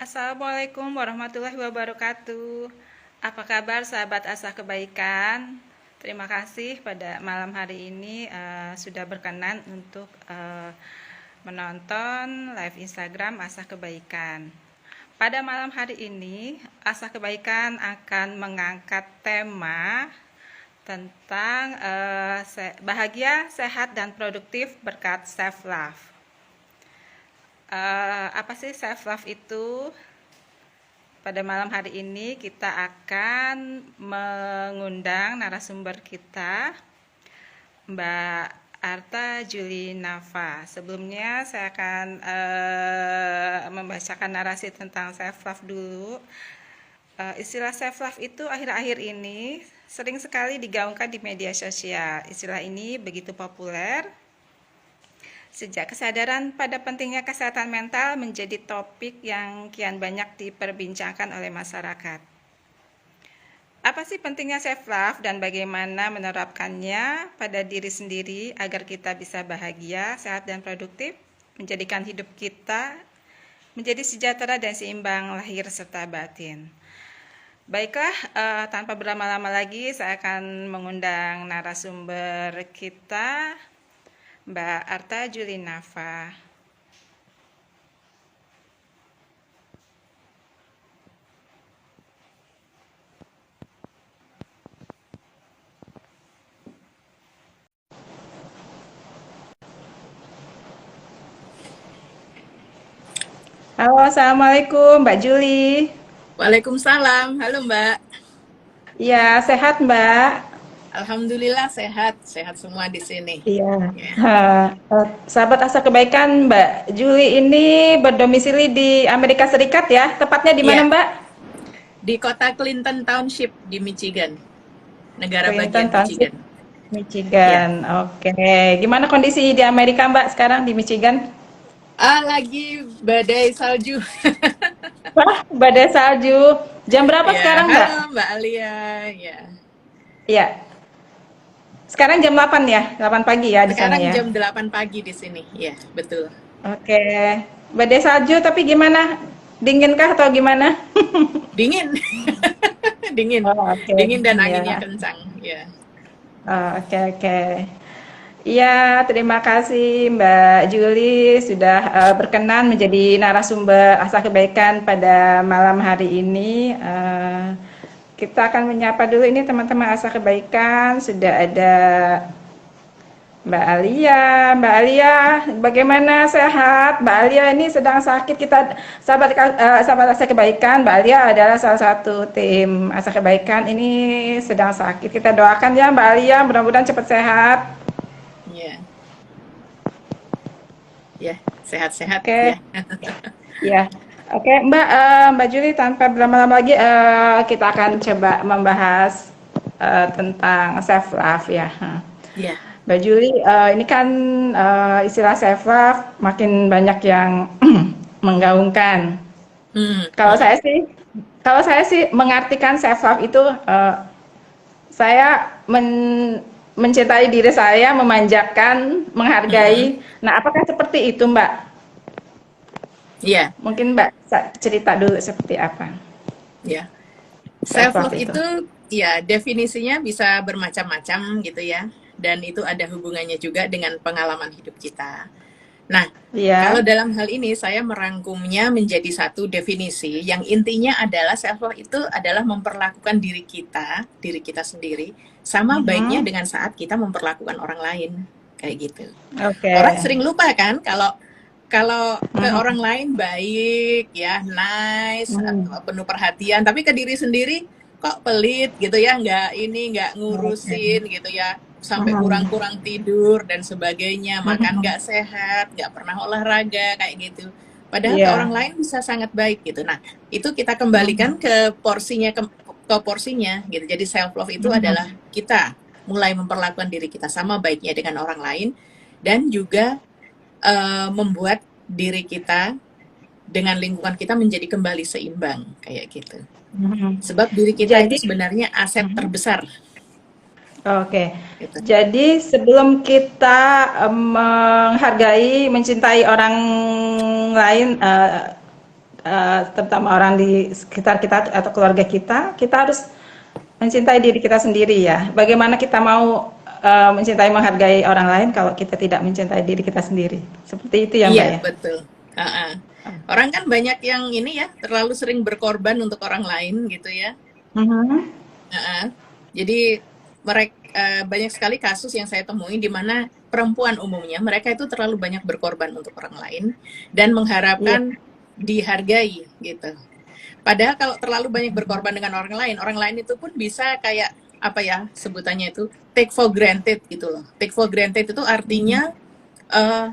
Assalamualaikum warahmatullahi wabarakatuh. Apa kabar sahabat Asa Kebaikan? Terima kasih pada malam hari ini sudah berkenan untuk menonton live Instagram Asa Kebaikan. Pada malam hari ini, Asa Kebaikan akan mengangkat tema tentang bahagia, sehat, dan produktif berkat self love. Apa sih self love itu? Pada malam hari ini kita akan mengundang narasumber kita, Mbak Arta Julinava. Sebelumnya saya akan membacakan narasi tentang self love dulu. Istilah self love itu akhir-akhir ini sering sekali digaungkan di media sosial. Istilah ini begitu populer sejak kesadaran pada pentingnya kesehatan mental menjadi topik yang kian banyak diperbincangkan oleh masyarakat. Apa sih pentingnya self love dan bagaimana menerapkannya pada diri sendiri agar kita bisa bahagia, sehat, dan produktif, menjadikan hidup kita menjadi sejahtera dan seimbang lahir serta batin. Baiklah, tanpa berlama-lama lagi saya akan mengundang narasumber kita, Mbak Arta Julinava. Halo, Assalamualaikum Mbak Juli. Waalaikumsalam, halo Mbak. Ya, sehat Mbak? Alhamdulillah sehat, sehat semua di sini. Iya. Ya, Sahabat Asa Kebaikan, Mbak Juli ini berdomisili di Amerika Serikat ya. Tepatnya di mana Iya, Mbak? di kota Clinton Township di Michigan, negara Clinton bagian Township, Michigan. Michigan. Ya, Oke. Gimana kondisi di Amerika Mbak sekarang di Michigan? lagi badai salju. Wah, badai salju. Jam berapa Ya, sekarang Mbak? halo Mbak Alia. Ya, Iya. Sekarang jam 8 ya, 8 pagi ya di sana sekarang ya. jam 8 pagi di sini. Ya, betul. Oke. Badai salju tapi gimana? Dinginkah atau gimana? Dingin, dingin, Oh, oke. dingin dan anginnya Ya. kencang. Ya, Oh, oke, oke. Iya, terima kasih Mbak Juli sudah berkenan menjadi narasumber Asa Kebaikan pada malam hari ini. Kita akan menyapa dulu ini teman-teman Asa Kebaikan. Sudah ada Mbak Alia. Mbak Alia, bagaimana sehat? Mbak Alia ini sedang sakit. Kita sahabat Asa Kebaikan. Mbak Alia adalah salah satu tim Asa Kebaikan. Ini sedang sakit. Kita doakan ya Mbak Alia, mudah-mudahan cepat sehat. ya, ya, sehat-sehat Oke. ya. Ya, oke Mbak, Mbak Juli tanpa berlama-lama lagi kita akan coba membahas tentang self love ya. Ya, Mbak Juli, ini kan istilah self love makin banyak yang menggaungkan. hmm, Kalau saya sih, kalau saya sih mengartikan self love itu saya mencintai diri saya, memanjakan, menghargai. Nah, apakah seperti itu Mbak? ya, Mungkin Mbak cerita dulu seperti apa ya. self Self love love itu. itu ya definisinya bisa bermacam-macam gitu ya. Dan itu ada hubungannya juga dengan pengalaman hidup kita. Nah, kalau Iya. dalam hal ini saya merangkumnya menjadi satu definisi yang intinya adalah self love itu adalah memperlakukan diri kita sendiri sama baiknya Mhm. dengan saat kita memperlakukan orang lain kayak gitu. Oke. Orang sering lupa kan kalau kalau ke Mhm. orang lain baik ya, nice, Mhm. penuh perhatian, tapi ke diri sendiri kok pelit gitu ya, nggak Oke. ngurusin gitu ya, sampai Mhm. kurang-kurang tidur dan sebagainya, makan Mhm. nggak sehat, nggak pernah olahraga kayak gitu. Padahal ke orang Iya. lain bisa sangat baik gitu. Nah, itu kita kembalikan Mhm. ke porsinya ke porsinya gitu. Jadi self love itu adalah Mhm. kita mulai memperlakukan diri kita sama baiknya dengan orang lain dan juga membuat diri kita dengan lingkungan kita menjadi kembali seimbang kayak gitu. Mhm. Sebab diri kita itu Jadi sebenarnya aset mhm. terbesar Oke. gitu. Jadi sebelum kita menghargai, mencintai orang lain, terutama orang di sekitar kita atau keluarga kita, kita harus mencintai diri kita sendiri ya. Bagaimana kita mau mencintai, menghargai orang lain kalau kita tidak mencintai diri kita sendiri. Seperti itu ya Mbak Iya, ya. betul. Ha-ha. Orang kan banyak yang ini ya, terlalu sering berkorban untuk orang lain gitu ya. Mhm. Ha-ha. Jadi banyak sekali kasus yang saya temui di mana perempuan umumnya mereka itu terlalu banyak berkorban untuk orang lain dan Iya. mengharapkan dihargai gitu. Padahal kalau terlalu banyak berkorban dengan orang lain itu pun bisa kayak apa ya sebutannya itu take for granted gitu loh. Take for granted itu Mhm. artinya eh,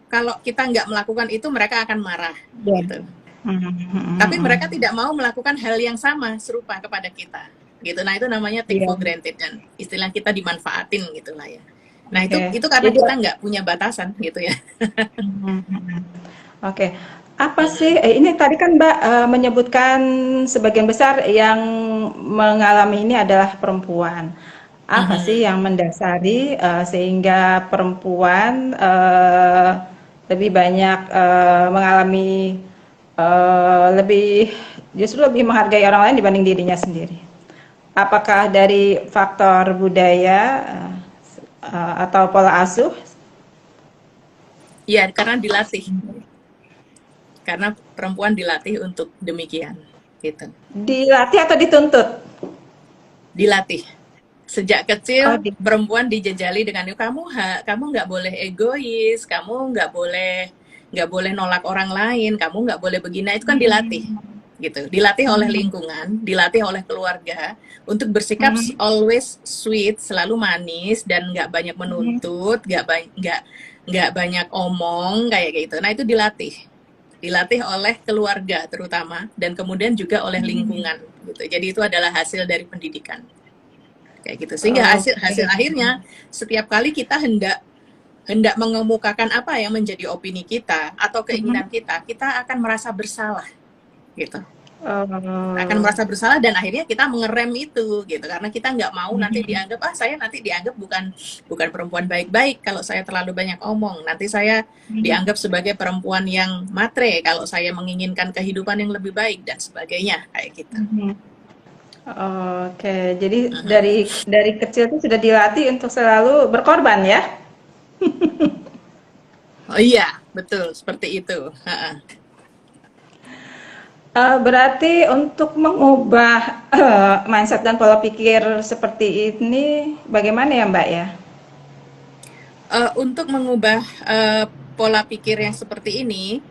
kalau kita nggak melakukan itu mereka akan marah Iya. gitu. Mhm, mhm, Tapi mhm. mereka tidak mau melakukan hal yang sama serupa kepada kita gitu. Nah itu namanya take Iya. for granted dan istilah kita dimanfaatin gitulah ya. Nah Oke. itu karena Jadi kita nggak punya batasan gitu ya. mhm, mhm. Oke. Apa sih ini tadi kan Mbak menyebutkan sebagian besar yang mengalami ini adalah perempuan. Apa sih Mhm. yang mendasari sehingga perempuan lebih banyak mengalami lebih justru lebih menghargai orang lain dibanding dirinya sendiri? Apakah dari faktor budaya atau pola asuh? Ya karena dilatih, karena perempuan dilatih untuk demikian gitu. Dilatih atau dituntut? Dilatih sejak Oh, kecil perempuan dijejali dengan kamu nggak boleh egois, kamu nggak boleh nolak orang lain, kamu nggak boleh begini. Nah, itu kan dilatih gitu, dilatih oleh hmm, lingkungan, dilatih oleh keluarga untuk bersikap hmm, always sweet, selalu manis dan nggak banyak hmm, menuntut, nggak banyak omong kayak gitu. Nah itu dilatih oleh keluarga terutama dan kemudian juga oleh hmm. lingkungan gitu. Jadi itu adalah hasil dari pendidikan kayak gitu. Sehingga hasil Oke. hasil akhirnya setiap kali kita hendak hendak mengemukakan apa yang menjadi opini kita atau Hmm. keinginan kita, kita akan merasa bersalah gitu. Akan Oh, merasa bersalah dan akhirnya kita mengerem itu gitu karena kita nggak mau nanti hmm, dianggap saya nanti dianggap bukan bukan perempuan baik-baik kalau saya terlalu banyak omong, nanti saya hmm, dianggap sebagai perempuan yang matre kalau saya menginginkan kehidupan yang lebih baik dan sebagainya kayak gitu. hmm. Oke, jadi Mhm. dari kecil tuh sudah dilatih untuk selalu berkorban ya? Oh iya betul seperti itu. Berarti untuk mengubah mindset dan pola pikir seperti ini, bagaimana ya Mbak ya? Untuk mengubah pola pikir yang seperti ini,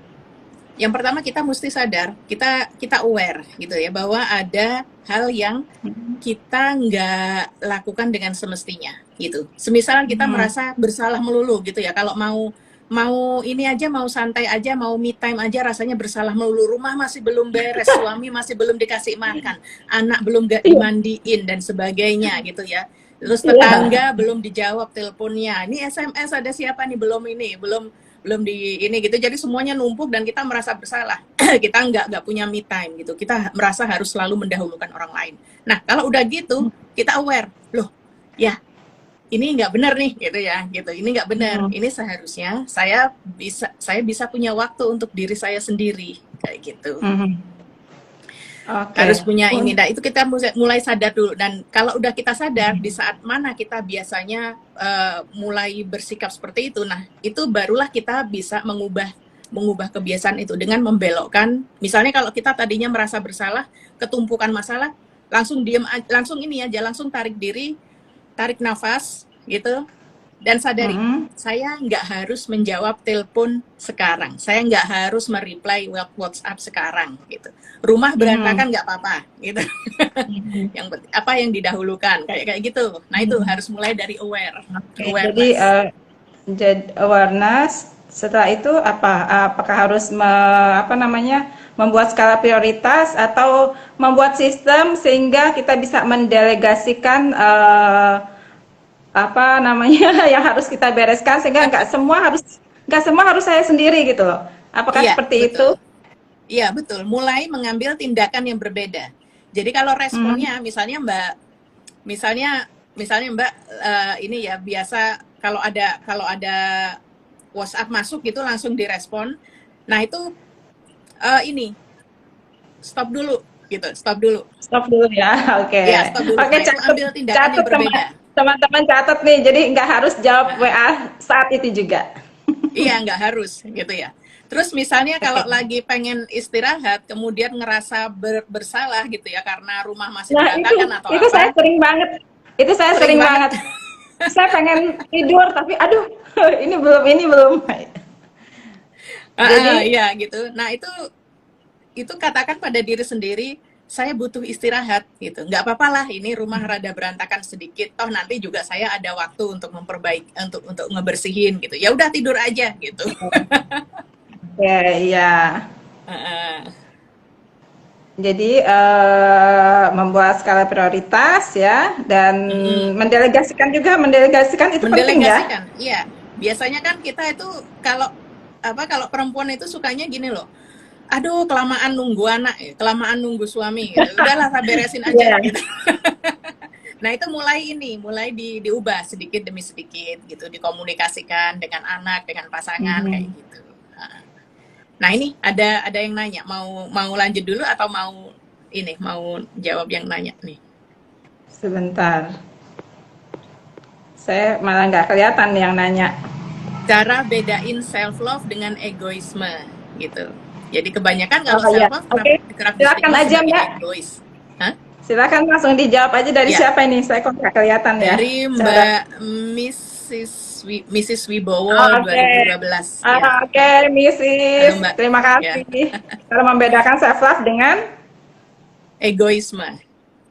yang pertama kita mesti sadar, kita aware gitu ya bahwa ada hal yang Hmm, kita nggak lakukan dengan semestinya gitu. Semisal kita hmm, merasa bersalah melulu gitu ya, kalau mau mau ini aja, mau santai aja, mau me time aja rasanya bersalah melulu. Rumah masih belum beres, suami masih belum dikasih makan, anak belum gak iya, dimandiin dan sebagainya gitu ya. Terus iya. tetangga belum dijawab teleponnya. Ini SMS ada siapa nih belum ini, belum belum di ini gitu. Jadi semuanya numpuk dan kita merasa bersalah. Kita nggak punya me time gitu. Kita merasa harus selalu mendahulukan orang lain. Nah, kalau udah gitu, kita aware. Loh, ya ini nggak benar nih gitu ya gitu ini nggak benar Hmm, ini seharusnya saya bisa punya waktu untuk diri saya sendiri kayak gitu hmm. harus Oke. punya ini. Nah itu kita mulai sadar dulu dan kalau udah kita sadar di saat mana kita biasanya mulai bersikap seperti itu, nah itu barulah kita bisa mengubah mengubah kebiasaan itu dengan membelokkan. Misalnya kalau kita tadinya merasa bersalah ketumpukan masalah, langsung diem langsung ini aja langsung tarik diri, tarik nafas gitu dan sadari Hmm, saya nggak harus menjawab telepon sekarang, saya nggak harus mereply WhatsApp sekarang gitu. Rumah hmm, berantakan nggak apa-apa gitu. hmm, Yang apa yang didahulukan kayak kayak gitu. Nah itu hmm. harus mulai dari Oke, jadi awareness. awareness. Setelah itu apa? Apakah harus apa namanya membuat skala prioritas atau membuat sistem sehingga kita bisa mendelegasikan apa namanya yang harus kita bereskan sehingga nggak semua harus saya sendiri gitu loh. Apakah Iya seperti itu? betul. Iya betul. Mulai mengambil tindakan yang berbeda. Jadi kalau Hmm, responnya misalnya misalnya Mbak ini ya biasa kalau ada WhatsApp masuk gitu langsung direspon. Nah itu ini stop dulu gitu, stop dulu. Stop dulu ya. Oke. Iya, stop dulu. Oke, Nah, itu catat ambil tindakan yang catat berbeda. teman-teman catat nih. Jadi nggak harus jawab Heeh. WA saat itu juga. Iya, nggak harus gitu ya. Terus misalnya kalau Oke. lagi pengen istirahat, kemudian ngerasa bersalah gitu ya karena rumah masih Nah, berantakan atau itu saya apa, sering banget. Itu saya sering sering banget. banget. Saya pengen tidur tapi aduh, ini belum. Jadi, Iya gitu. Nah, itu katakan pada diri sendiri, saya butuh istirahat gitu. Nggak apa-apa lah, ini rumah rada berantakan sedikit. Toh nanti juga saya ada waktu untuk memperbaiki, untuk ngebersihin gitu. Ya udah tidur aja gitu. ya, ya. Heeh. Jadi membuat skala prioritas ya dan Mm-mm. mendelegasikan itu penting ya. Mendelegasikan, iya. Biasanya kan kita itu kalau kalau perempuan itu sukanya gini loh. Aduh, kelamaan nunggu anak, kelamaan nunggu suami gitu. Udahlah, saya beresin aja Iya. gitu. Nah, itu mulai diubah sedikit demi sedikit gitu, dikomunikasikan dengan anak, dengan pasangan kayak Mhm. gitu. Nah, ini ada yang nanya, mau mau lanjut dulu atau mau jawab yang nanya nih. Sebentar. Saya malah nggak kelihatan yang nanya. Cara bedain self love dengan egoisme gitu. Jadi kebanyakan kalau Oh self ya, love oke. kerap di Silakan stigma aja sebagai Mbak. egois. Hah? Silakan langsung dijawab aja dari Ya, siapa ini. Saya kok nggak kelihatan ya. dari Cara. Mbak Mrs. Wibowo Oke. 2012 ya. Oke, Halo Mrs. Mbak. Terima Ya, kasih. Cara membedakan self love egoisme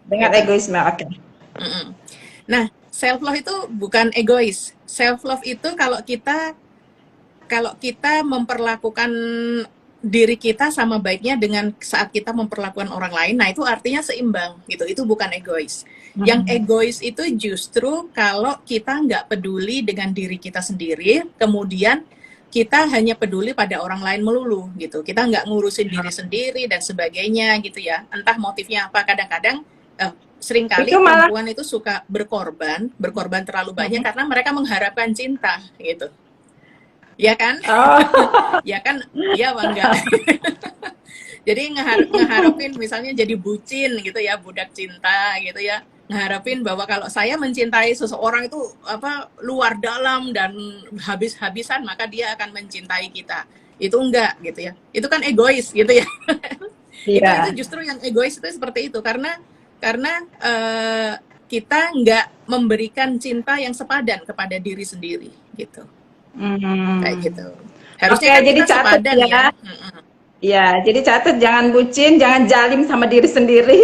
dengan gitu. egoisme. Oke. Mm-mm. Nah, self love itu bukan egois. Self love itu kalau kita memperlakukan diri kita sama baiknya dengan saat kita memperlakukan orang lain, nah itu artinya seimbang gitu. Itu bukan egois. Yang Mhm. egois itu justru kalau kita nggak peduli dengan diri kita sendiri, kemudian kita hanya peduli pada orang lain melulu gitu. Kita nggak ngurusin diri sendiri dan sebagainya gitu ya. Entah motifnya apa. Kadang-kadang Itu seringkali malah. perempuan itu suka berkorban terlalu banyak Mhm. karena mereka mengharapkan cinta gitu. Ya kan? Oh. Ya kan? Ya bangga. Jadi ngeharapin misalnya jadi bucin gitu ya, budak cinta gitu ya. Ngeharapin bahwa kalau saya mencintai seseorang itu luar dalam dan habis-habisan, maka dia akan mencintai kita. Itu enggak gitu ya. Itu kan egois gitu ya. Itu Iya. justru yang egois itu seperti itu karena kita nggak memberikan cinta yang sepadan kepada diri sendiri gitu. Kayak Hmm. gitu. Harusnya Oke, kan jadi kita catat sepadan ya. ya. Ya, jadi catat jangan bucin, jangan jalim sama diri sendiri.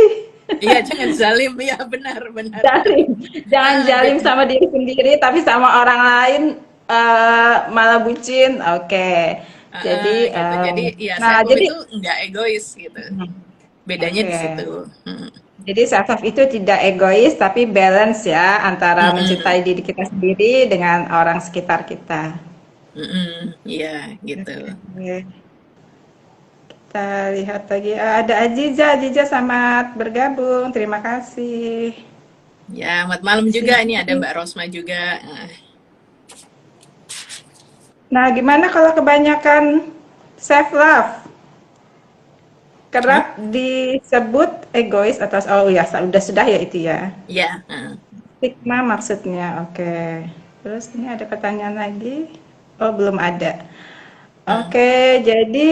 Iya, jangan zalim. Iya, benar, benar. Jalim, jangan jalim sama diri sendiri, tapi sama orang lain malah bucin. Oke. Jadi, Gitu. Jadi ya nah, self love jadi, itu nggak egois gitu. Bedanya di oke. situ. Mm. Jadi self love itu tidak egois, tapi balance ya antara Mm-mm. mencintai diri kita sendiri dengan orang sekitar kita. Mm-mm. Iya, gitu. Oke. Kita lihat lagi. Ada Aziza. Aziza selamat bergabung. Terima kasih. Ya, selamat malam juga. Ini ada Sini. Mbak Rosma juga. Nah, gimana kalau kebanyakan self love? Hah? Kerap disebut egois atau oh ya sudah ya itu ya. Iya. Stigma maksudnya. Oke. Terus ini ada pertanyaan lagi. Oh, belum ada. Mm. Oke, jadi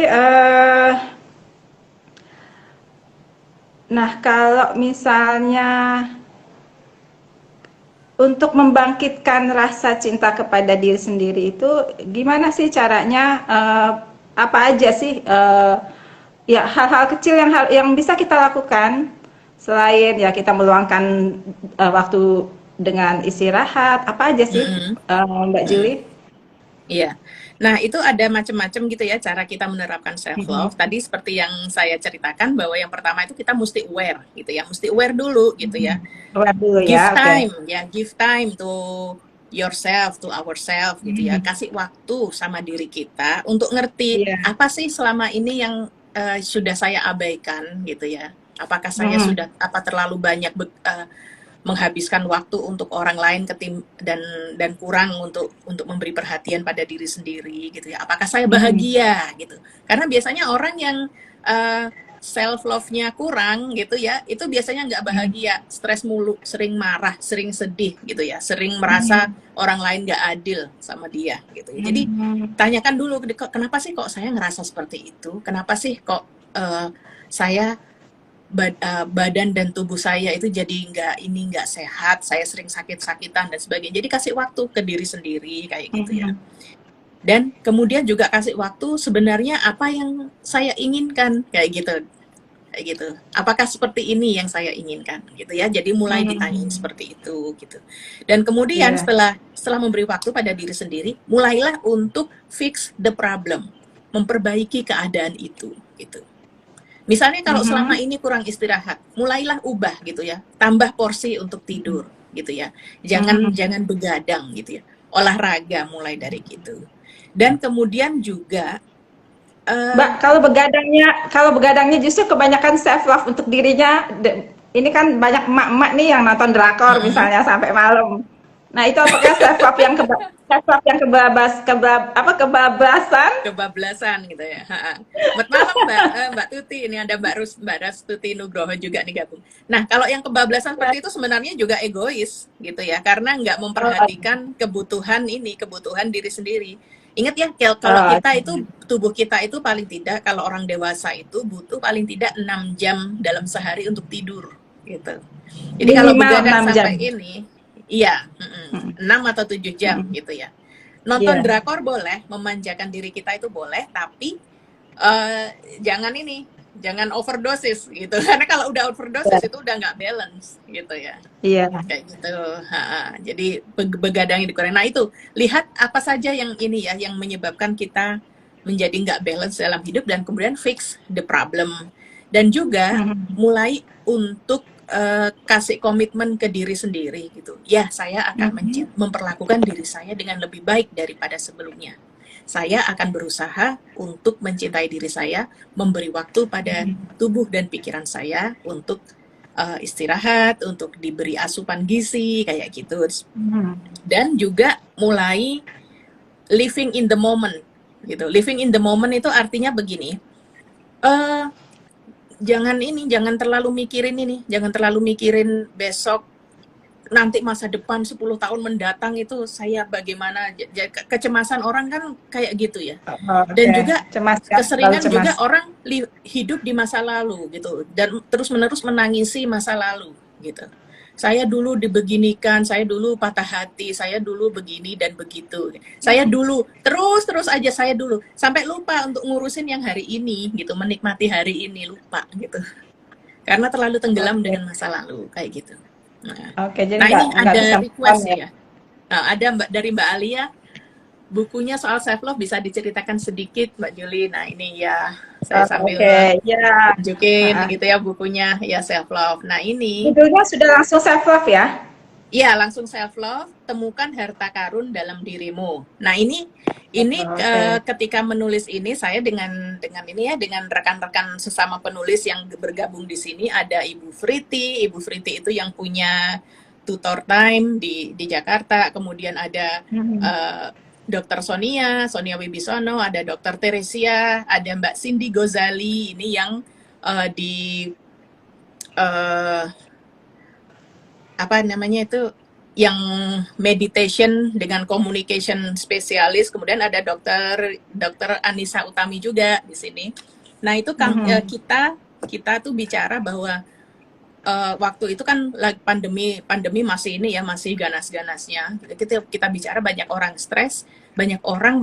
nah kalau misalnya untuk membangkitkan rasa cinta kepada diri sendiri itu gimana sih caranya? Apa aja sih ya hal-hal kecil yang bisa kita lakukan selain ya kita meluangkan waktu dengan istirahat, apa aja sih Mm-mm. Mbak Mm. Julie? Iya. Nah, itu ada macam-macam gitu ya cara kita menerapkan self Mhm. love. Tadi seperti yang saya ceritakan bahwa yang pertama itu kita mesti aware gitu ya, mesti aware dulu gitu ya. Keluar dulu Give ya, oke. time ya, give time to yourself, to ourselves gitu ya. Mhm. Kasih waktu sama diri kita untuk ngerti Iya. apa sih selama ini yang sudah saya abaikan gitu ya. Apakah saya Mhm. sudah terlalu banyak menghabiskan waktu untuk orang lain dan kurang untuk memberi perhatian pada diri sendiri gitu ya. Apakah saya Mhm. bahagia gitu? Karena biasanya orang yang uh, self love-nya kurang gitu ya, itu biasanya nggak bahagia, stres mulu, sering marah, sering sedih gitu ya, sering merasa orang lain nggak adil sama dia gitu ya. Jadi tanyakan dulu, kenapa sih kok saya ngerasa seperti itu? Kenapa sih kok saya badan dan tubuh saya itu jadi nggak sehat, saya sering sakit-sakitan dan sebagainya. Jadi kasih waktu ke diri sendiri kayak gitu ya. Dan kemudian juga kasih waktu sebenarnya apa yang saya inginkan kayak gitu. Apakah seperti ini yang saya inginkan gitu ya. Jadi mulai ditanyain seperti itu gitu. Dan kemudian setelah memberi waktu pada diri sendiri, mulailah untuk fix the problem, memperbaiki keadaan itu gitu. Misalnya kalau selama ini kurang istirahat, mulailah ubah gitu ya. Tambah porsi untuk tidur gitu ya. Jangan begadang gitu ya. Olahraga mulai dari gitu. Dan kemudian juga Mbak, kalau begadangnya justru kebanyakan self love untuk dirinya. Ini kan banyak emak-emak nih yang nonton drakor misalnya sampai malam. Nah, itu apakah self love yang kebablasan gitu ya. Selamat malam Mbak Tuti, ini ada Mbak Rastuti Nugroho juga nih gabung. Nah, kalau yang kebablasan seperti itu sebenarnya juga egois gitu ya, karena nggak memperhatikan kebutuhan diri sendiri. Ingat ya, kalau kita itu, tubuh kita itu paling tidak, kalau orang dewasa itu butuh paling tidak 6 jam dalam sehari untuk tidur gitu. Jadi kalau begadang sampai ini, iya, 6 atau 7 jam gitu ya. Nonton drakor boleh, memanjakan diri kita itu boleh, tapi jangan overdosis gitu. Karena kalau udah overdosis itu udah nggak balance gitu ya. Iya. Kayak gitu. Jadi begadangnya dikurangi. Nah itu, lihat apa saja yang ini ya, yang menyebabkan kita menjadi nggak balance dalam hidup, dan kemudian fix the problem. Dan juga mulai untuk kasih komitmen ke diri sendiri gitu. Ya, saya akan memperlakukan diri saya dengan lebih baik daripada sebelumnya. Saya akan berusaha untuk mencintai diri saya, memberi waktu pada tubuh dan pikiran saya untuk istirahat, untuk diberi asupan gizi kayak gitu. Dan juga mulai living in the moment gitu. Living in the moment itu artinya begini. Jangan terlalu mikirin besok, nanti masa depan 10 tahun mendatang itu saya bagaimana. Kecemasan orang kan kayak gitu ya. Dan juga keseringan juga orang hidup di masa lalu gitu, dan terus-menerus menangisi masa lalu gitu. Saya dulu dibeginikan, saya dulu patah hati, saya dulu begini dan begitu. Saya dulu, terus aja saya dulu. Sampai lupa untuk ngurusin yang hari ini gitu, menikmati hari ini, lupa gitu. Karena terlalu tenggelam dengan masa lalu, kayak gitu. Nah, jadi ini ada request ya. Ada dari Mbak Alia, bukunya soal self love bisa diceritakan sedikit Mbak Juli. Nah ini ya, saya sambil tunjukin gitu ya bukunya ya, self love. Nah ini judulnya sudah langsung self love ya? Iya, langsung self love, temukan harta karun dalam dirimu. Nah ini ketika menulis ini, saya dengan ini ya, dengan rekan-rekan sesama penulis yang bergabung di sini, ada Ibu Friti. Ibu Friti itu yang punya tutor time di Jakarta. Kemudian ada Dr. Sonia Wibisono, ada Dr. Teresia, ada Mbak Cindy Gozali, ini yang apa namanya itu, yang meditation dengan communication spesialis. Kemudian ada Dr. Anissa Utami juga di sini. Nah itu kan kita tuh bicara bahwa waktu itu kan pandemi masih ini ya, masih ganas-ganasnya. Kita bicara banyak orang stres, banyak orang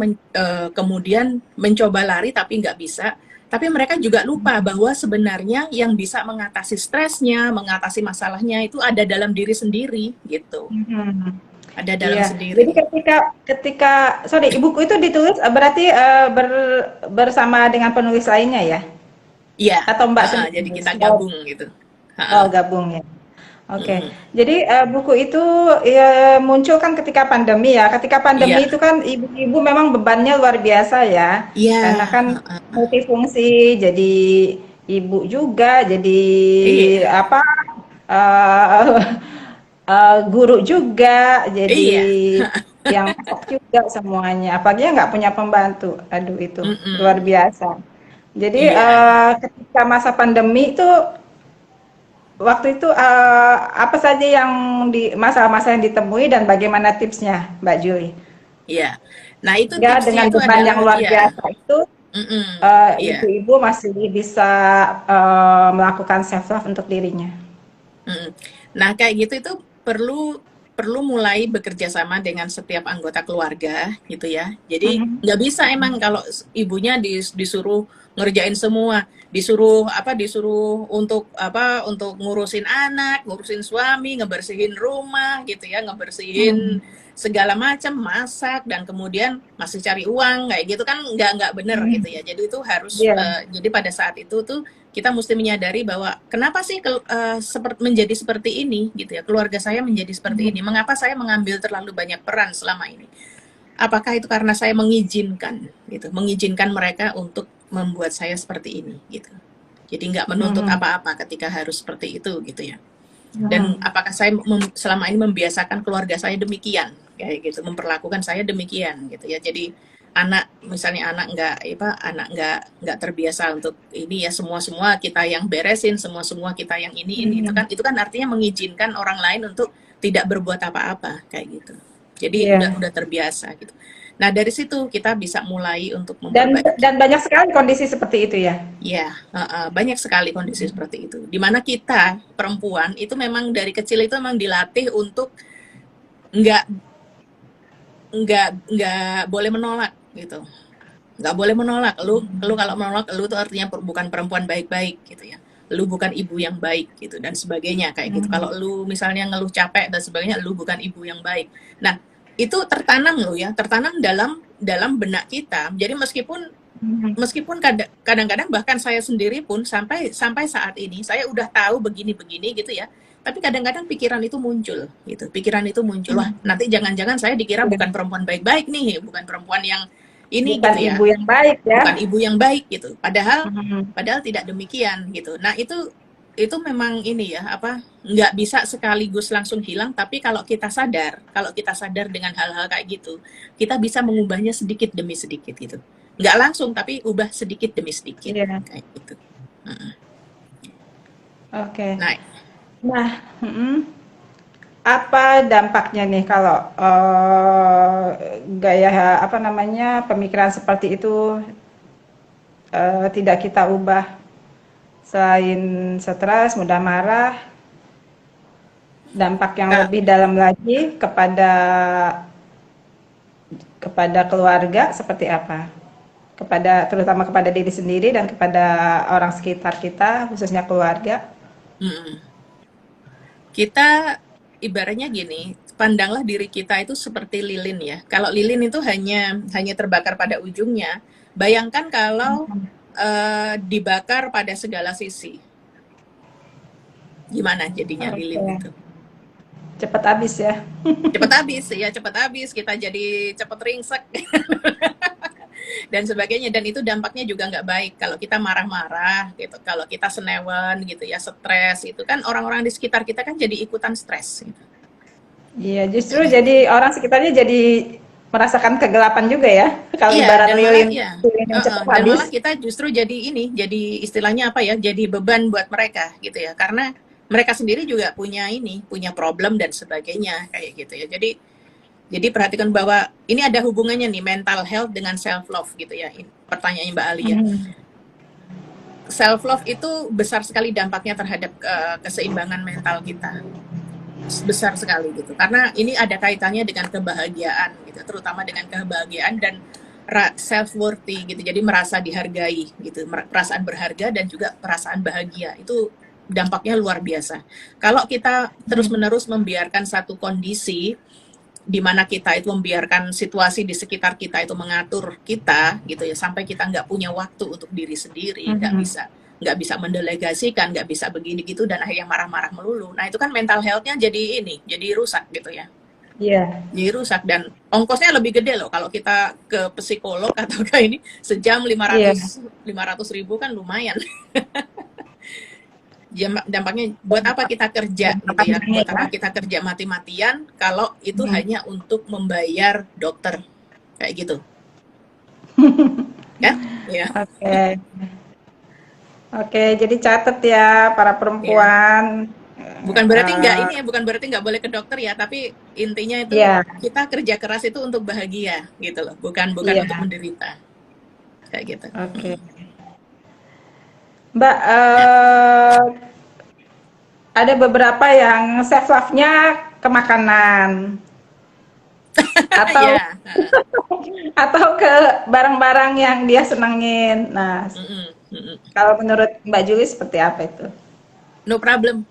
kemudian mencoba lari tapi nggak bisa. Tapi mereka juga lupa bahwa sebenarnya yang bisa mengatasi stresnya, mengatasi masalahnya itu ada dalam diri sendiri gitu. Ada dalam sendiri. Jadi ketika buku itu ditulis berarti bersama dengan penulis lainnya ya? Iya. Atau Mbak jadi kita gabung gitu. Gabung ya. Jadi buku itu muncul kan ketika pandemi ya. Ketika pandemi itu kan ibu-ibu memang bebannya luar biasa ya. Karena kan multifungsi, jadi ibu juga, jadi guru juga, jadi yang masak juga semuanya. Apalagi nggak punya pembantu. Aduh itu luar biasa. Jadi Iya, ketika masa pandemi itu waktu itu apa saja yang di masa-masa yang ditemui dan bagaimana tipsnya, Mbak Julie? iya. Nah, itu Ya tipsnya dengan itu beban adalah yang luar iya, biasa itu mm-mm, iya. ibu-ibu masih bisa melakukan self love untuk dirinya. Mm. Nah, kayak gitu itu perlu perlu mulai bekerja sama dengan setiap anggota keluarga gitu ya. Jadi Mhm. nggak bisa emang kalau ibunya disuruh ngerjain semua, disuruh apa disuruh untuk apa untuk ngurusin anak, ngurusin suami, ngebersihin rumah gitu ya, ngebersihin Mhm. segala macam, masak dan kemudian masih cari uang kayak gitu kan nggak bener gitu Mhm. ya. Jadi itu harus Iya. jadi pada saat itu tuh kita mesti menyadari bahwa kenapa sih menjadi seperti ini gitu ya, keluarga saya menjadi seperti ini, Mhm. mengapa saya mengambil terlalu banyak peran selama ini, apakah itu karena saya mengizinkan gitu, mengizinkan mereka untuk membuat saya seperti ini gitu, jadi nggak menuntut Mhm. apa-apa ketika harus seperti itu gitu ya, dan Mhm. apakah saya selama ini membiasakan keluarga saya demikian kayak gitu, memperlakukan saya demikian gitu ya. Jadi anak misalnya anak nggak terbiasa untuk ini ya, semua kita yang beresin, semua kita yang ini Mhm. itu kan artinya mengizinkan orang lain untuk tidak berbuat apa-apa kayak gitu. Jadi Iya. udah terbiasa gitu. Nah, dari situ kita bisa mulai untuk Dan memperbaiki. banyak sekali kondisi seperti itu ya. Ya, banyak sekali kondisi seperti itu. Di mana kita perempuan itu memang dari kecil itu memang dilatih untuk nggak nggak boleh menolak gitu. Nggak boleh menolak. Lu kalau menolak, lu tuh artinya bukan perempuan baik-baik gitu ya. Lu bukan ibu yang baik gitu dan sebagainya kayak gitu. Kalau Mhm. lu misalnya ngeluh capek dan sebagainya, lu bukan ibu yang baik. Nah, itu tertanam lo ya, tertanam dalam dalam benak kita. Jadi meskipun Mhm. meskipun kadang-kadang bahkan saya sendiri pun sampai sampai saat ini saya udah tahu begini-begini gitu ya, tapi kadang-kadang pikiran itu muncul gitu, pikiran itu muncul, wah Mhm. nanti jangan-jangan saya dikira Iya. bukan perempuan baik-baik nih, bukan perempuan yang ini Bukan gitu ibu ya, yang baik ya. bukan ibu yang baik gitu, padahal Mhm. padahal tidak demikian gitu. Nah, itu memang ini ya apa, nggak bisa sekaligus langsung hilang, tapi kalau kita sadar dengan hal-hal kayak gitu, kita bisa mengubahnya sedikit demi sedikit gitu, nggak langsung tapi ubah sedikit demi sedikit Iya. kayak gitu. Oke. Nah, Nah, mhm. Apa dampaknya nih kalau gaya apa namanya pemikiran seperti itu tidak kita ubah selain stres, mudah marah, dampak yang lebih dalam lagi kepada keluarga seperti apa? Terutama kepada diri sendiri dan kepada orang sekitar kita, khususnya keluarga. kita ibaratnya gini, pandanglah diri kita itu seperti lilin ya. Kalau lilin itu hanya hanya terbakar pada ujungnya, bayangkan kalau dibakar pada segala sisi, gimana jadinya lilin Oke, itu? cepat habis ya. Cepet habis ya, cepet habis, kita jadi cepet ringsek dan sebagainya, dan itu dampaknya juga nggak baik kalau kita marah-marah gitu, kalau kita senewan gitu ya, stres itu kan orang-orang di sekitar kita kan jadi ikutan stres gitu. Iya, justru jadi orang sekitarnya jadi merasakan kegelapan juga ya. Kalau Iya, ibarat dan malah lilin, ya, lilin yang cepat dan habis. malah kita justru jadi ini, jadi istilahnya apa ya, jadi beban buat mereka gitu ya, karena mereka sendiri juga punya ini, punya problem dan sebagainya kayak gitu ya. Jadi perhatikan bahwa ini ada hubungannya nih mental health dengan self love gitu ya. Pertanyaannya Mbak Ali ya. Mhm. Self love itu besar sekali dampaknya terhadap keseimbangan mental kita, besar sekali gitu, karena ini ada kaitannya dengan kebahagiaan gitu, terutama dengan kebahagiaan dan self worthy gitu, jadi merasa dihargai gitu, perasaan berharga dan juga perasaan bahagia itu dampaknya luar biasa. Kalau kita terus Mhm. menerus membiarkan satu kondisi di mana kita itu membiarkan situasi di sekitar kita itu mengatur kita gitu ya, sampai kita nggak punya waktu untuk diri sendiri, Mhm. nggak bisa mendelegasikan, nggak bisa begini gitu, dan akhirnya marah-marah melulu. Nah, itu kan mental health-nya jadi ini, jadi rusak gitu ya. Iya, Jadi rusak dan ongkosnya lebih gede loh kalau kita ke psikolog atau kayak ini, sejam iya, 500 ribu kan lumayan. Dampaknya buat apa kita kerja gitu ya, dampaknya buat ya. apa kita kerja mati-matian kalau itu Mhm. hanya untuk membayar dokter kayak gitu, ya, ya. Oke. Oke, jadi catat ya para Ya. perempuan. Bukan berarti nggak Eh, ini ya, bukan berarti nggak boleh ke dokter ya, tapi intinya itu iya, kita kerja keras itu untuk bahagia gitu loh, bukan bukan untuk iya. menderita kayak gitu. Oke. Mm. Mbak, Ya. ada beberapa yang self love-nya ke makanan atau Ya. Heeh. atau ke barang-barang yang dia senengin. Nah, Mm-mm, mm-mm. kalau menurut Mbak Juli seperti apa itu? No problem.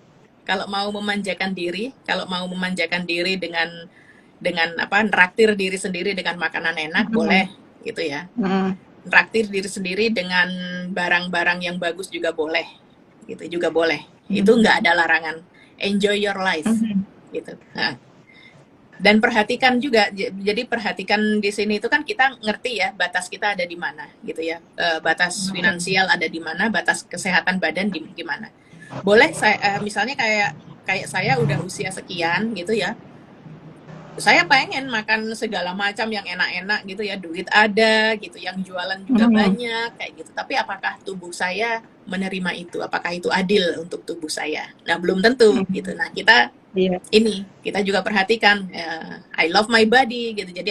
Kalau mau memanjakan diri, kalau mau memanjakan diri dengan apa, traktir diri sendiri dengan makanan enak boleh Mhm, gitu ya. mhm, Traktir diri sendiri dengan barang-barang yang bagus juga boleh, gitu juga boleh. Itu mhm, nggak ada larangan. Enjoy your life, mhm, gitu. Nah, dan perhatikan juga, jadi perhatikan di sini itu kan kita ngerti ya batas kita ada di mana, gitu ya. Batas oke. finansial ada di mana, batas kesehatan badan di gimana. Boleh saya misalnya kayak kayak saya udah usia sekian gitu ya, saya pengen makan segala macam yang enak-enak gitu ya, duit ada gitu, yang jualan juga Mhm, banyak kayak gitu. Tapi apakah tubuh saya menerima itu? Apakah itu adil untuk tubuh saya? Nah, belum tentu gitu. mhm, Nah, iya, kita juga perhatikan, I love my body gitu. Jadi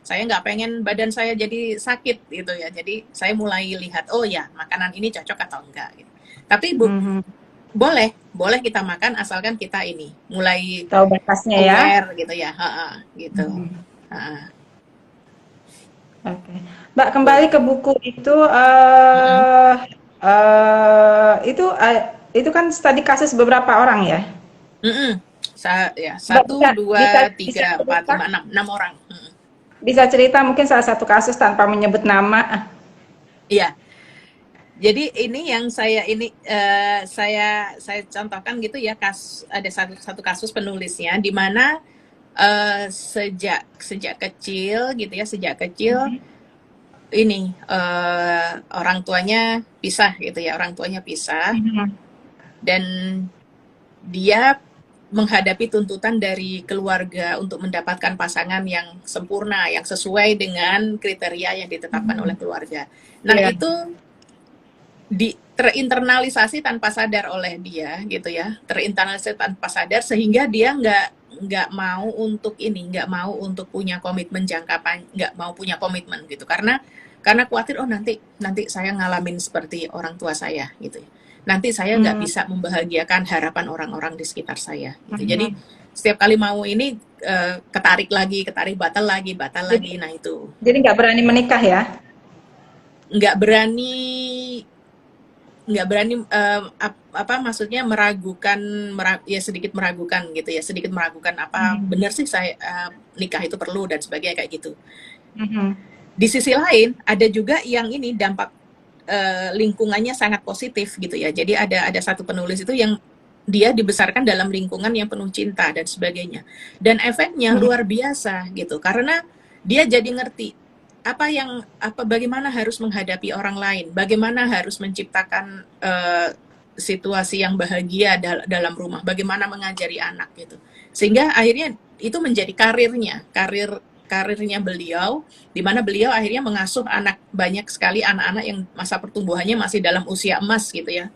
saya nggak pengen badan saya jadi sakit gitu ya. Jadi saya mulai lihat, oh ya makanan ini cocok atau enggak gitu. Tapi mhm, boleh, boleh kita makan asalkan kita ini mulai tahu batasnya ya. aware gitu ya, heeh, gitu. Mhm, Heeh, oke. Mbak, kembali boleh. ke buku itu, Mhm, itu kan tadi kasus beberapa orang ya? mhm. Ya, Mbak, satu, bisa bisa dua, bisa tiga, empat, cerita lima, enam, 6 orang. Mhm. bisa cerita mungkin salah satu kasus tanpa menyebut nama? Iya, jadi ini yang saya contohkan gitu ya, ada satu satu kasus penulisnya di mana sejak sejak kecil gitu ya, sejak kecil Mhm, ini orang tuanya pisah gitu ya, orang tuanya pisah mhm, dan dia menghadapi tuntutan dari keluarga untuk mendapatkan pasangan yang sempurna, yang sesuai dengan kriteria yang ditetapkan oleh mhm. keluarga. Nah, Iya, itu terinternalisasi tanpa sadar oleh dia gitu ya, terinternalisasi tanpa sadar sehingga dia nggak mau untuk ini, nggak mau untuk punya komitmen jangka panjang, nggak mau punya komitmen gitu karena khawatir oh nanti nanti saya ngalamin seperti orang tua saya gitu ya. Nanti saya nggak mmm, bisa membahagiakan harapan orang-orang di sekitar saya gitu. Jadi mhm. setiap kali mau ini ketarik lagi, batal Jadi lagi. Nah itu jadi nggak berani menikah ya? nggak berani nggak berani apa maksudnya ya sedikit meragukan gitu ya, sedikit meragukan apa Mhm, benar sih saya nikah itu perlu dan sebagainya kayak gitu. mhm, Di sisi lain ada juga yang ini dampak lingkungannya sangat positif gitu ya. Jadi ada satu penulis itu yang dia dibesarkan dalam lingkungan yang penuh cinta dan sebagainya. Dan efeknya mhm, luar biasa gitu karena dia jadi ngerti bagaimana harus menghadapi orang lain, bagaimana harus menciptakan situasi yang bahagia dalam rumah, bagaimana mengajari anak gitu. Sehingga akhirnya itu menjadi karirnya beliau di mana beliau akhirnya mengasuh banyak sekali anak-anak yang masa pertumbuhannya masih dalam usia emas gitu ya.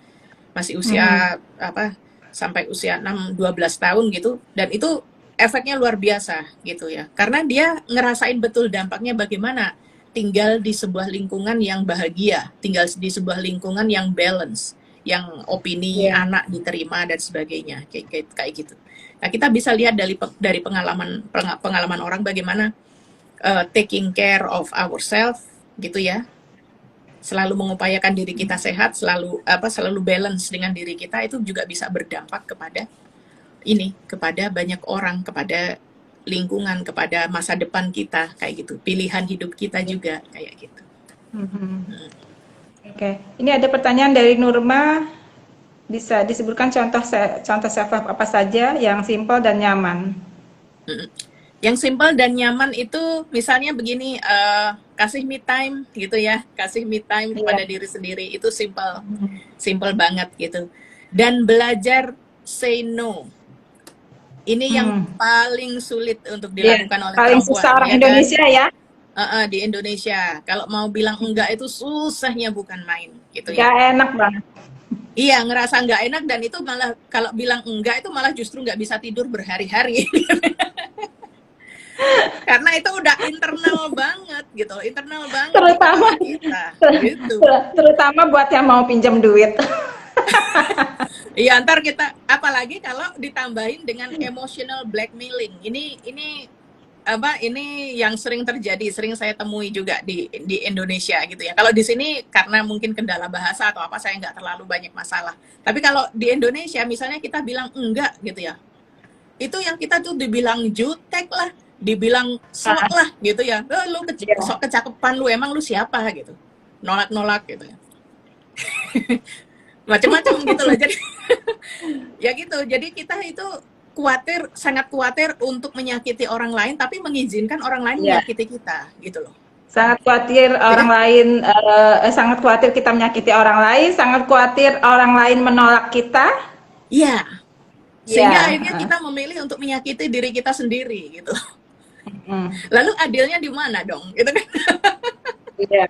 Masih mhm, usia apa sampai usia 6-12 tahun gitu dan itu efeknya luar biasa gitu ya. Karena dia ngerasain betul dampaknya bagaimana tinggal di sebuah lingkungan yang bahagia, tinggal di sebuah lingkungan yang balance, yang opini iya, anak diterima dan sebagainya kayak gitu. Nah, kita bisa lihat dari pengalaman pengalaman orang bagaimana taking care of ourselves gitu ya, selalu mengupayakan diri kita sehat, selalu balance dengan diri kita itu juga bisa berdampak kepada banyak orang, kepada lingkungan, kepada masa depan kita kayak gitu, pilihan hidup kita iya, juga kayak gitu. mhm. Oke, ini ada pertanyaan dari Nurma, bisa disebutkan contoh self love apa saja yang simpel dan nyaman? Mm-mm. Yang simpel dan nyaman itu misalnya begini, kasih me time gitu ya, kasih me time Iya, kepada diri sendiri itu simple, mhm, simple banget gitu. Dan belajar say no. Ini yang mmm, paling sulit untuk iya, dilakukan oleh paling susah perempuan, orang ya kan? Indonesia ya? Di Indonesia. Kalau mau bilang enggak itu susahnya bukan main gitu ya. Gak enak banget. Iya, ngerasa nggak enak dan itu malah kalau bilang enggak itu malah justru nggak bisa tidur berhari-hari. Karena itu udah internal banget gitu, internal banget di Terutama kepala kita gitu. terutama buat yang mau pinjam duit. Iya, ntar kita apalagi kalau ditambahin dengan emotional blackmailing. Ini apa ini yang sering terjadi, sering saya temui juga di Indonesia gitu ya. Kalau di sini karena mungkin kendala bahasa atau apa saya nggak terlalu banyak masalah. Tapi kalau di Indonesia misalnya kita bilang enggak gitu ya, itu yang kita tuh dibilang jutek lah, dibilang sok Ah, lah gitu ya. Lu iya. sok kecakepan lu, emang lu siapa gitu. Nolak-nolak gitu ya. Macam-macam gitu loh. Jadi ya gitu. Jadi kita itu khawatir, sangat khawatir untuk menyakiti orang lain tapi mengizinkan orang lain Iya. menyakiti kita gitu loh. Sangat khawatir orang Jadi lain, sangat khawatir kita menyakiti orang lain, sangat khawatir orang lain menolak kita. iya, Iya. sehingga akhirnya kita memilih untuk menyakiti diri kita sendiri gitu. Mm, Lalu adilnya di mana dong? Gitu kan. iya.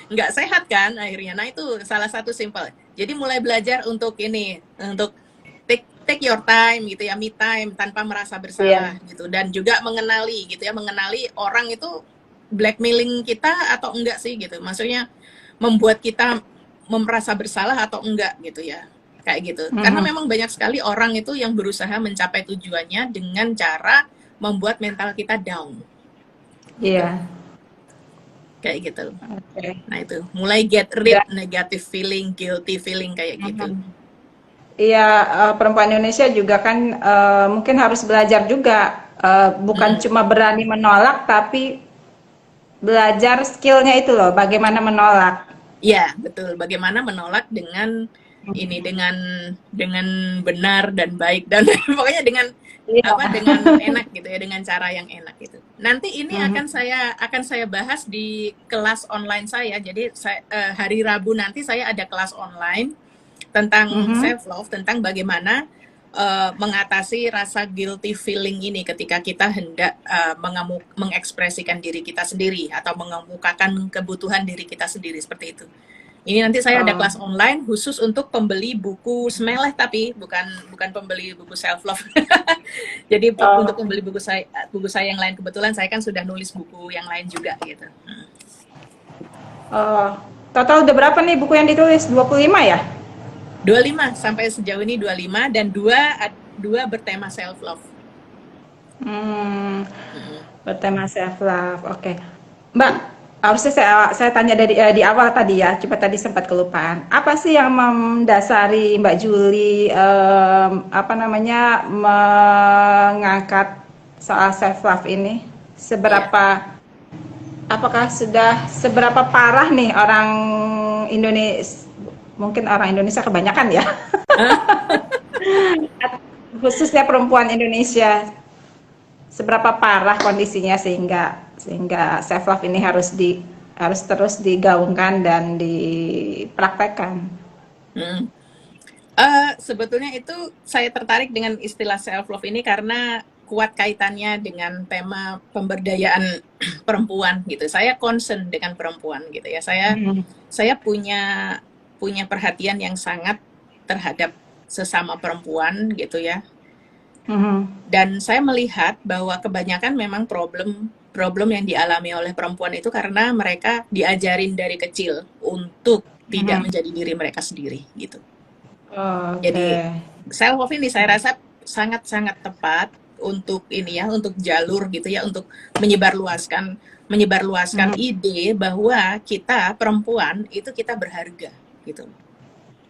Nggak sehat kan akhirnya. Nah itu salah satu simple. Jadi mulai belajar untuk ini, untuk take your time gitu ya, me time tanpa merasa bersalah Iya. gitu, dan juga mengenali gitu ya, mengenali orang itu blackmailing kita atau enggak sih gitu. Maksudnya membuat kita merasa bersalah atau enggak gitu ya. Kayak gitu. Karena Mhm. memang banyak sekali orang itu yang berusaha mencapai tujuannya dengan cara membuat mental kita down. Gitu. Iya. Kayak gitu. Oke. Nah itu, mulai get rid Ya. negative feeling, guilty feeling kayak gitu. Mhm. Iya, perempuan Indonesia juga kan mungkin harus belajar juga, bukan Mm-mm. cuma berani menolak, tapi belajar skillnya itu loh, bagaimana menolak. Ya, betul. Bagaimana menolak dengan ini, dengan benar dan baik dan pokoknya dengan Iya. apa, dengan enak gitu ya, dengan cara yang enak gitu. Nanti ini Mhm. akan saya bahas di kelas online saya. Jadi hari Rabu nanti saya ada kelas online tentang Mhm. self love, tentang bagaimana mengatasi rasa guilty feeling ini ketika kita hendak mengekspresikan diri kita sendiri atau mengemukakan kebutuhan diri kita sendiri seperti itu. Ini nanti saya ada Oh, kelas online khusus untuk pembeli buku Smeleh, tapi bukan bukan pembeli buku self love. Jadi untuk oh, pembeli buku saya yang lain, kebetulan saya kan sudah nulis buku yang lain juga gitu. oh. Total udah berapa nih buku yang ditulis? 25 ya? 25 sampai sejauh ini 25, dan dua bertema self love. Hmm, bertema self love. Oke. Mbak, harusnya saya tanya dari di awal tadi ya, cuma tadi sempat kelupaan. Apa sih yang mendasari Mbak Juli apa namanya mengangkat soal self love ini? Iya. Seberapa apakah sudah seberapa parah nih orang Indonesia, mungkin orang Indonesia kebanyakan ya, khususnya perempuan Indonesia, seberapa parah kondisinya sehingga sehingga self love ini harus terus digaungkan dan dipraktekkan. Hmm. Sebetulnya itu saya tertarik dengan istilah self love ini karena kuat kaitannya dengan tema pemberdayaan perempuan gitu. Saya concern dengan perempuan gitu ya. Hmm. Saya punya perhatian yang sangat terhadap sesama perempuan gitu ya. Hmm. Dan saya melihat bahwa kebanyakan memang problem yang dialami oleh perempuan itu karena mereka diajarin dari kecil untuk tidak Hmm. menjadi diri mereka sendiri gitu. Oke. Jadi self love ini saya rasa sangat-sangat tepat untuk ini ya, untuk jalur gitu ya, untuk menyebarluaskan Hmm. ide bahwa kita perempuan itu kita berharga gitu.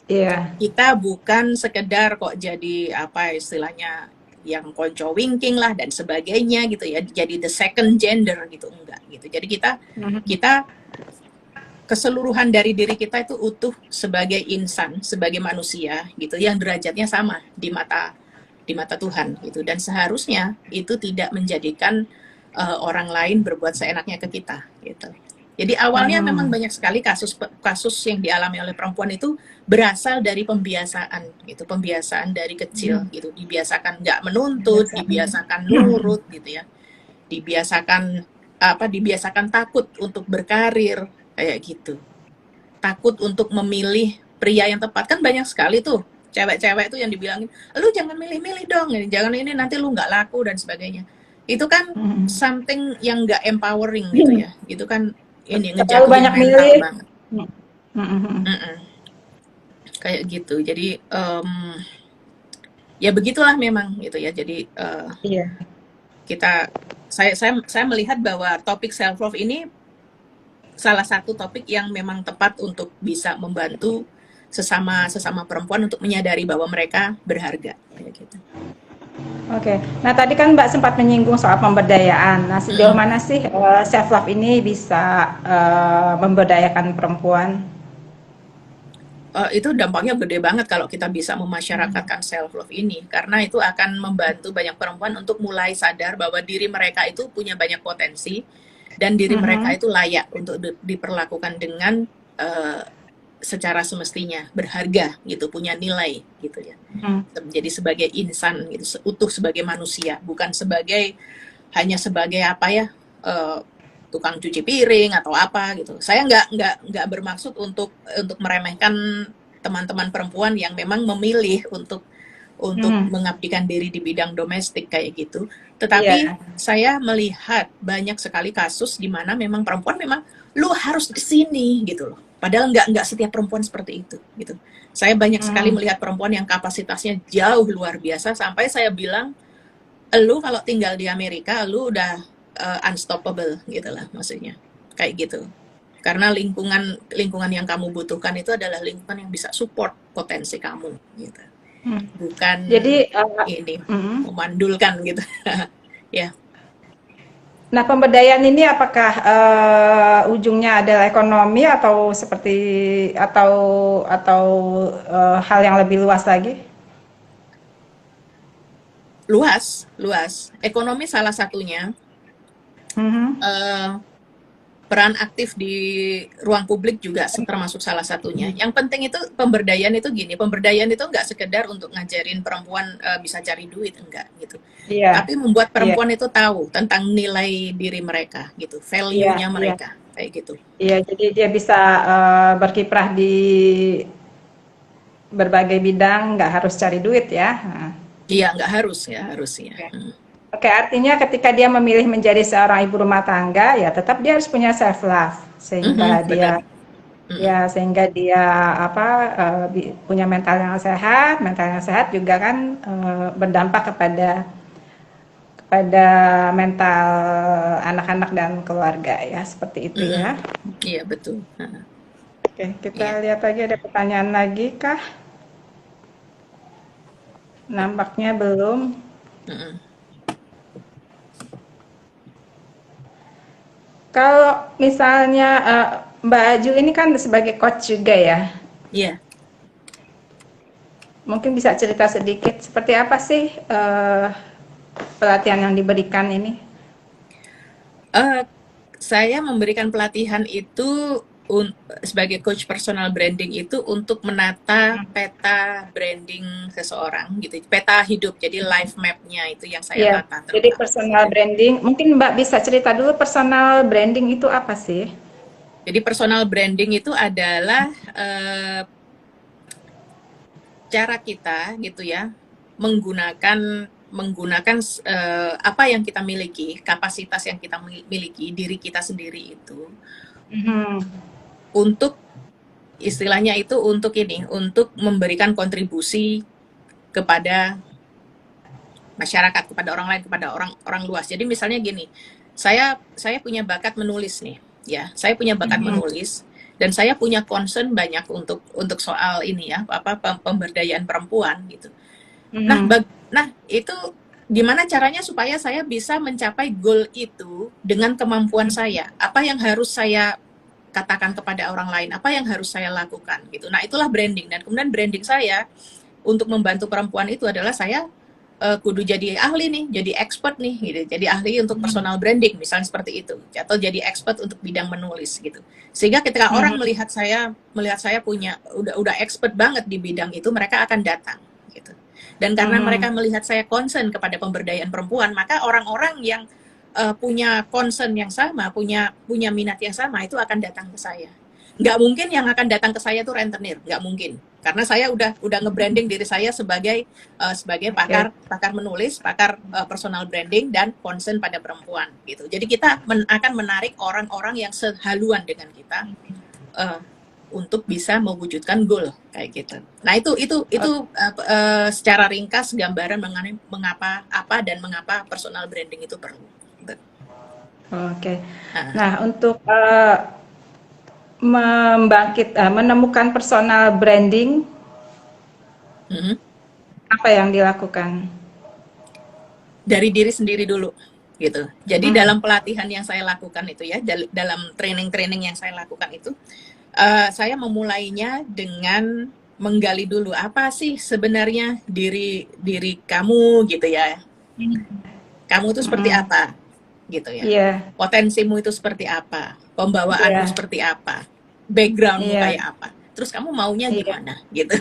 Iya. Kita bukan sekedar kok jadi apa istilahnya yang konco winking lah dan sebagainya gitu ya, jadi the second gender gitu, enggak gitu. Jadi kita Hmm. kita keseluruhan dari diri kita itu utuh sebagai insan, sebagai manusia gitu yang derajatnya sama di mata Tuhan gitu, dan seharusnya itu tidak menjadikan orang lain berbuat seenaknya ke kita gitu. Jadi awalnya memang Hmm. banyak sekali kasus yang dialami oleh perempuan itu berasal dari pembiasaan gitu, pembiasaan dari kecil Hmm. gitu, dibiasakan nggak menuntut, Biasa. dibiasakan nurut gitu ya, dibiasakan dibiasakan takut untuk berkarir kayak gitu, takut untuk memilih pria yang tepat. Kan banyak sekali tuh cewek-cewek tuh yang dibilangin, lu jangan milih-milih dong, jangan ini nanti lu nggak laku dan sebagainya. Itu kan Mm-mm. something yang nggak empowering gitu ya. Itu kan ini Terlalu ngejatuhin banyak mental milih. banget. Mm-mm. Mm-mm. Kayak gitu. Jadi ya begitulah memang gitu ya. Jadi Iya. kita saya melihat bahwa topik self love ini salah satu topik yang memang tepat untuk bisa membantu sesama sesama perempuan untuk menyadari bahwa mereka berharga kayak gitu. Oke. Nah, tadi kan Mbak sempat menyinggung soal pemberdayaan. Nah, sejauh Mm-mm. mana sih self love ini bisa memberdayakan perempuan? Itu dampaknya gede banget kalau kita bisa memasyarakatkan self love ini, karena itu akan membantu banyak perempuan untuk mulai sadar bahwa diri mereka itu punya banyak potensi dan diri mereka Mhm. itu layak untuk diperlakukan dengan uh, secara semestinya, berharga gitu, punya nilai gitu ya. Mhm. Jadi sebagai insan gitu, utuh sebagai manusia, bukan sebagai hanya sebagai apa ya, uh, tukang cuci piring atau apa gitu. Saya nggak bermaksud untuk meremehkan teman-teman perempuan yang memang memilih untuk Mhm. mengabdikan diri di bidang domestik kayak gitu. Tetapi Iya. saya melihat banyak sekali kasus di mana memang perempuan memang lu harus di sini gitu loh. Padahal nggak setiap perempuan seperti itu gitu. Saya banyak sekali Mhm. melihat perempuan yang kapasitasnya jauh luar biasa sampai saya bilang, lu kalau tinggal di Amerika lu udah unstoppable gitu lah maksudnya. Kayak gitu. Karena lingkungan lingkungan yang kamu butuhkan itu adalah lingkungan yang bisa support potensi kamu gitu. Mhm. Bukan Jadi, ini mhm. memandulkan gitu. Ya, Nah, pemberdayaan ini apakah ujungnya adalah ekonomi atau seperti atau hal yang lebih luas lagi? luas, luas. Ekonomi salah satunya. Mhm. eh, Peran aktif di ruang publik juga termasuk salah satunya. Yang penting itu pemberdayaan itu gini, pemberdayaan itu nggak sekedar untuk ngajarin perempuan bisa cari duit, enggak gitu. Iya, Tapi membuat iya, perempuan itu tahu tentang nilai diri mereka gitu, iya, value-nya iya, mereka kayak gitu. iya. Jadi dia bisa berkiprah di berbagai bidang, nggak harus cari duit ya. Nah, Iya, nggak harus ya, harusnya. oke. Oke, artinya ketika dia memilih menjadi seorang ibu rumah tangga, ya tetap dia harus punya self love sehingga Benar. dia ya sehingga dia apa punya mental yang sehat juga kan berdampak kepada mental anak-anak dan keluarga ya seperti itu ya. Iya betul. Oke, kita Iya. lihat lagi ada pertanyaan lagi kah? Nampaknya belum. Mm-mm. Kalau misalnya Mbak Aju ini kan sebagai coach juga ya. Iya. Mungkin bisa cerita sedikit seperti apa sih pelatihan yang diberikan ini? Eh, saya memberikan pelatihan itu sebagai coach personal branding itu untuk menata peta branding seseorang gitu, peta hidup, jadi life map-nya itu yang saya Iya, tata jadi terutama personal gitu. branding. Mungkin Mbak bisa cerita dulu personal branding itu apa sih? Jadi personal branding itu adalah cara kita gitu ya menggunakan menggunakan apa yang kita miliki, kapasitas yang kita miliki, diri kita sendiri itu Mhm. untuk istilahnya itu untuk ini, untuk memberikan kontribusi kepada masyarakat, kepada orang lain, kepada orang orang luas. Jadi misalnya gini, saya punya bakat menulis nih, ya, saya punya bakat Mhm. menulis dan saya punya concern banyak untuk soal ini ya, apa pemberdayaan perempuan gitu. Nah, Mhm. nah itu gimana caranya supaya saya bisa mencapai goal itu dengan kemampuan saya? Apa yang harus saya katakan kepada orang lain? Apa yang harus saya lakukan gitu. Nah, itulah branding dan kemudian branding saya untuk membantu perempuan itu adalah saya kudu jadi ahli nih, jadi expert nih gitu. Jadi ahli untuk Mhm. personal branding misalnya seperti itu atau jadi expert untuk bidang menulis gitu. Sehingga ketika orang Mhm. melihat saya punya udah expert banget di bidang itu, mereka akan datang gitu. Dan karena Mhm. mereka melihat saya concern kepada pemberdayaan perempuan, maka orang-orang yang punya concern yang sama, punya minat yang sama, itu akan datang ke saya. Nggak mungkin yang akan datang ke saya tuh rentenir, nggak mungkin. Karena saya udah nge-branding diri saya sebagai Oke. pakar menulis, pakar personal branding dan concern pada perempuan gitu. Jadi kita akan menarik orang-orang yang sehaluan dengan kita uh, untuk bisa mewujudkan goal kayak gitu. Nah itu secara ringkas gambaran mengenai mengapa personal branding itu perlu. Gitu. Oke. Nah, Nah, untuk menemukan personal branding, mm-hmm. apa yang dilakukan? Dari diri sendiri dulu gitu. Jadi Mm. dalam pelatihan yang saya lakukan itu ya, dalam training yang saya lakukan itu, saya memulainya dengan menggali dulu apa sih sebenarnya diri kamu gitu ya. Kamu itu seperti Mm. apa gitu ya. Iya, Potensimu itu seperti apa? Pembawaanmu iya, seperti apa? Backgroundmu iya, kayak apa? Terus kamu maunya iya. gimana gitu.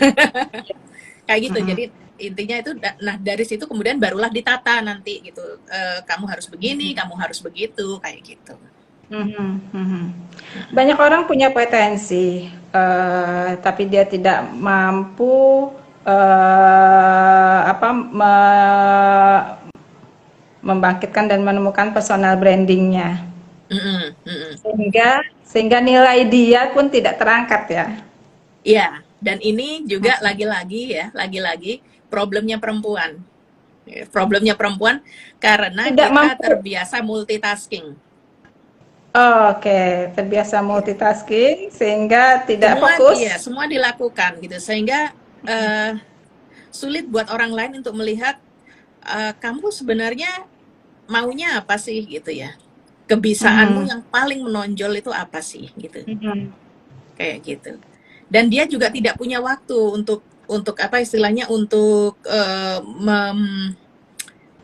Kayak gitu. Mm-mm. Jadi intinya itu, nah dari situ kemudian barulah ditata nanti gitu. Kamu harus begini, kamu harus begitu, kayak gitu. Mhm, mhm. Banyak orang punya potensi, tapi dia tidak mampu membangkitkan dan menemukan personal brandingnya, Mm-mm, mm-mm. sehingga nilai dia pun tidak terangkat ya. Iya, dan ini juga lagi-lagi problemnya perempuan. Problemnya perempuan karena Tidak kita mampu. terbiasa multitasking. Oke, terbiasa multitasking sehingga tidak fokus. Semua dilakukan gitu sehingga eh, sulit buat orang lain untuk melihat kamu sebenarnya maunya apa sih gitu ya. Kebisaanmu Mhm, yang paling menonjol itu apa sih gitu. mhm. Kayak gitu. Dan dia juga tidak punya waktu untuk apa istilahnya untuk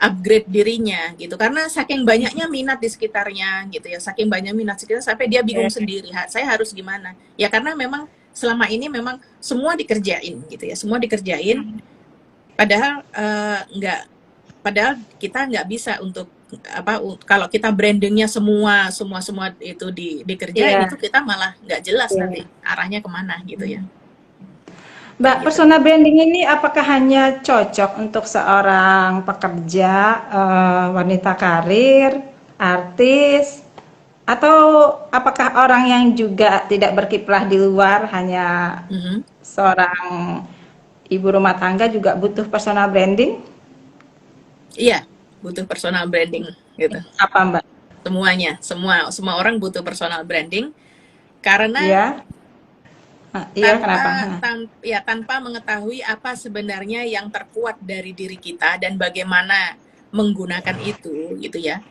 upgrade dirinya gitu karena saking banyaknya minat di sekitarnya gitu ya, saking banyak minat sekitar sampai dia bingung Oke. sendiri, saya harus gimana ya, karena memang selama ini memang semua dikerjain gitu ya, semua dikerjain padahal nggak, padahal kita nggak bisa untuk apa, kalau kita brandingnya semua itu dikerjain, Iya, itu kita malah nggak jelas nanti iya. arahnya kemana gitu ya, kayak Mbak, gitu. personal branding ini apakah hanya cocok untuk seorang pekerja, wanita karir, artis, atau apakah orang yang juga tidak berkiprah di luar, hanya Mhm. seorang ibu rumah tangga juga butuh personal branding? Iya, butuh personal branding gitu. Apa, Mbak? Semuanya, semua orang butuh personal branding karena Iya? Iya, kenapa? tanpa mengetahui apa sebenarnya yang terkuat dari diri kita dan bagaimana menggunakan itu gitu ya.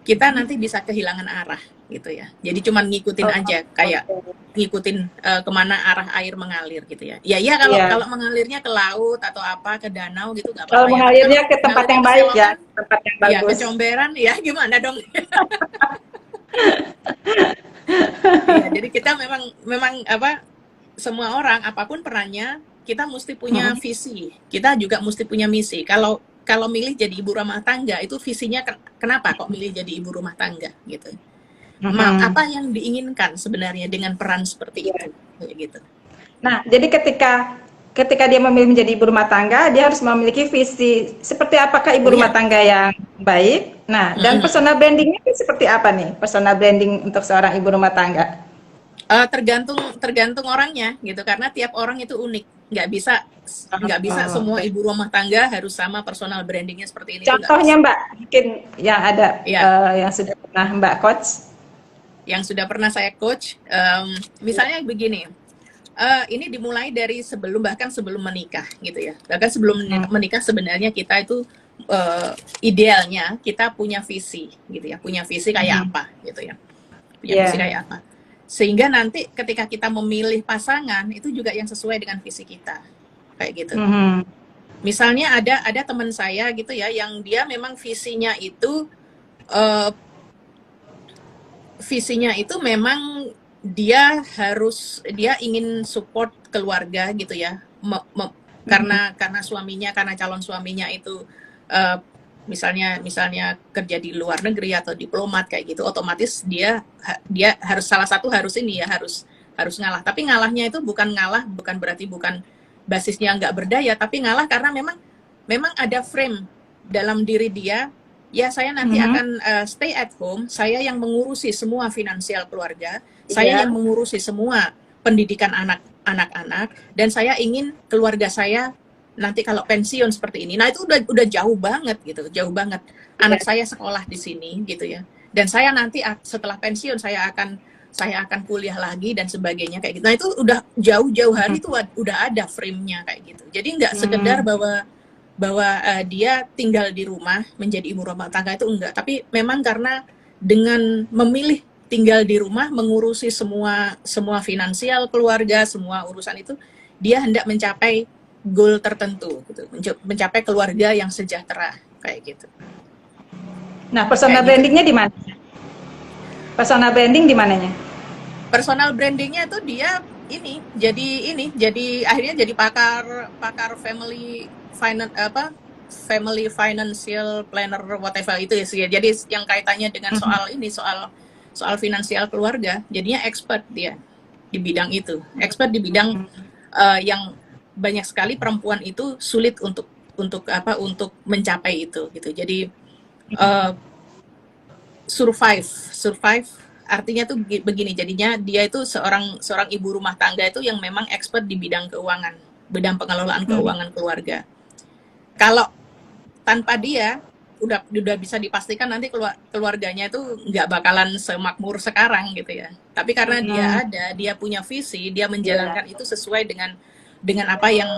Kita nanti bisa kehilangan arah gitu ya. Jadi cuman ngikutin Oh, aja kayak oke. ngikutin kemana arah air mengalir gitu ya. Ya iya, kalau Iya. kalau mengalirnya ke laut atau apa ke danau gitu nggak Kalau apa-apa ya. Tapi kalau mengalirnya ke tempat mengalirnya yang ke baik ya, selokan, tempat yang ya bagus. kecomberan ya gimana dong? Iya, jadi kita memang memang apa, semua orang apapun perannya, kita mesti punya Mhm. visi. Kita juga mesti punya misi. Kalau kalau milih jadi ibu rumah tangga itu visinya kenapa kok milih jadi ibu rumah tangga gitu. Mhm. Apa yang diinginkan sebenarnya dengan peran seperti Iya. itu kayak gitu. Nah, jadi ketika ketika dia memilih menjadi ibu rumah tangga, dia harus memiliki visi seperti apakah ibu rumah Iya. tangga yang baik. Nah, dan Mm-mm. personal brandingnya itu seperti apa nih? Personal branding untuk seorang ibu rumah tangga. Tergantung tergantung orangnya gitu karena tiap orang itu unik. Nggak bisa Oh, semua oke. ibu rumah tangga harus sama personal brandingnya seperti ini, itu nggak Contohnya bisa. Mbak, mungkin yang ada Iya, yang sudah pernah Mbak coach. yang sudah pernah saya coach, misalnya begini, ini dimulai dari bahkan sebelum menikah gitu ya, bahkan sebelum Hmm, menikah sebenarnya kita itu idealnya kita punya visi gitu ya, punya visi kayak mhm. apa gitu ya, punya visi Iya. kayak apa, sehingga nanti ketika kita memilih pasangan itu juga yang sesuai dengan visi kita kayak gitu. Mhm. Misalnya ada teman saya gitu ya yang dia memang eh, visinya itu memang dia ingin support keluarga gitu ya, Mhm. karena calon suaminya itu uh, misalnya kerja di luar negeri atau diplomat kayak gitu, otomatis dia harus salah satu harus ini ya, harus ngalah. Tapi ngalahnya itu bukan ngalah, bukan berarti bukan basisnya nggak berdaya, tapi ngalah karena memang ada frame dalam diri dia. Ya, saya nanti akan stay at home, saya yang mengurusi semua finansial keluarga, saya yang mengurusi semua pendidikan anak-anak, dan saya ingin keluarga saya nanti kalau pensiun seperti ini. Nah, itu udah jauh banget gitu, jauh banget. Anak saya sekolah di sini gitu ya. Dan saya nanti setelah pensiun saya akan kuliah lagi dan sebagainya kayak gitu. Nah, itu udah jauh-jauh hari itu udah ada frame-nya kayak gitu. Jadi nggak sekedar bahwa dia tinggal di rumah menjadi ibu rumah tangga, itu enggak, tapi memang karena dengan memilih tinggal di rumah mengurusi semua finansial keluarga, semua urusan itu, dia hendak mencapai goal tertentu gitu, mencapai keluarga yang sejahtera kayak gitu. Nah, personal brandingnya di mana? Personal branding di mananya? Personal brandingnya tuh dia jadi akhirnya jadi pakar family financial planner whatever itu ya. Jadi yang kaitannya dengan soal finansial keluarga, jadinya expert dia di bidang itu. Expert di bidang yang banyak sekali perempuan itu sulit untuk mencapai itu gitu. Jadi survive artinya tuh begini, jadinya dia itu seorang ibu rumah tangga itu yang memang expert di bidang keuangan, bidang pengelolaan keuangan keluarga. Kalau tanpa dia udah bisa dipastikan nanti keluarganya itu nggak bakalan semakmur sekarang gitu ya. Tapi karena dia punya visi, dia menjalankan itu sesuai dengan apa yang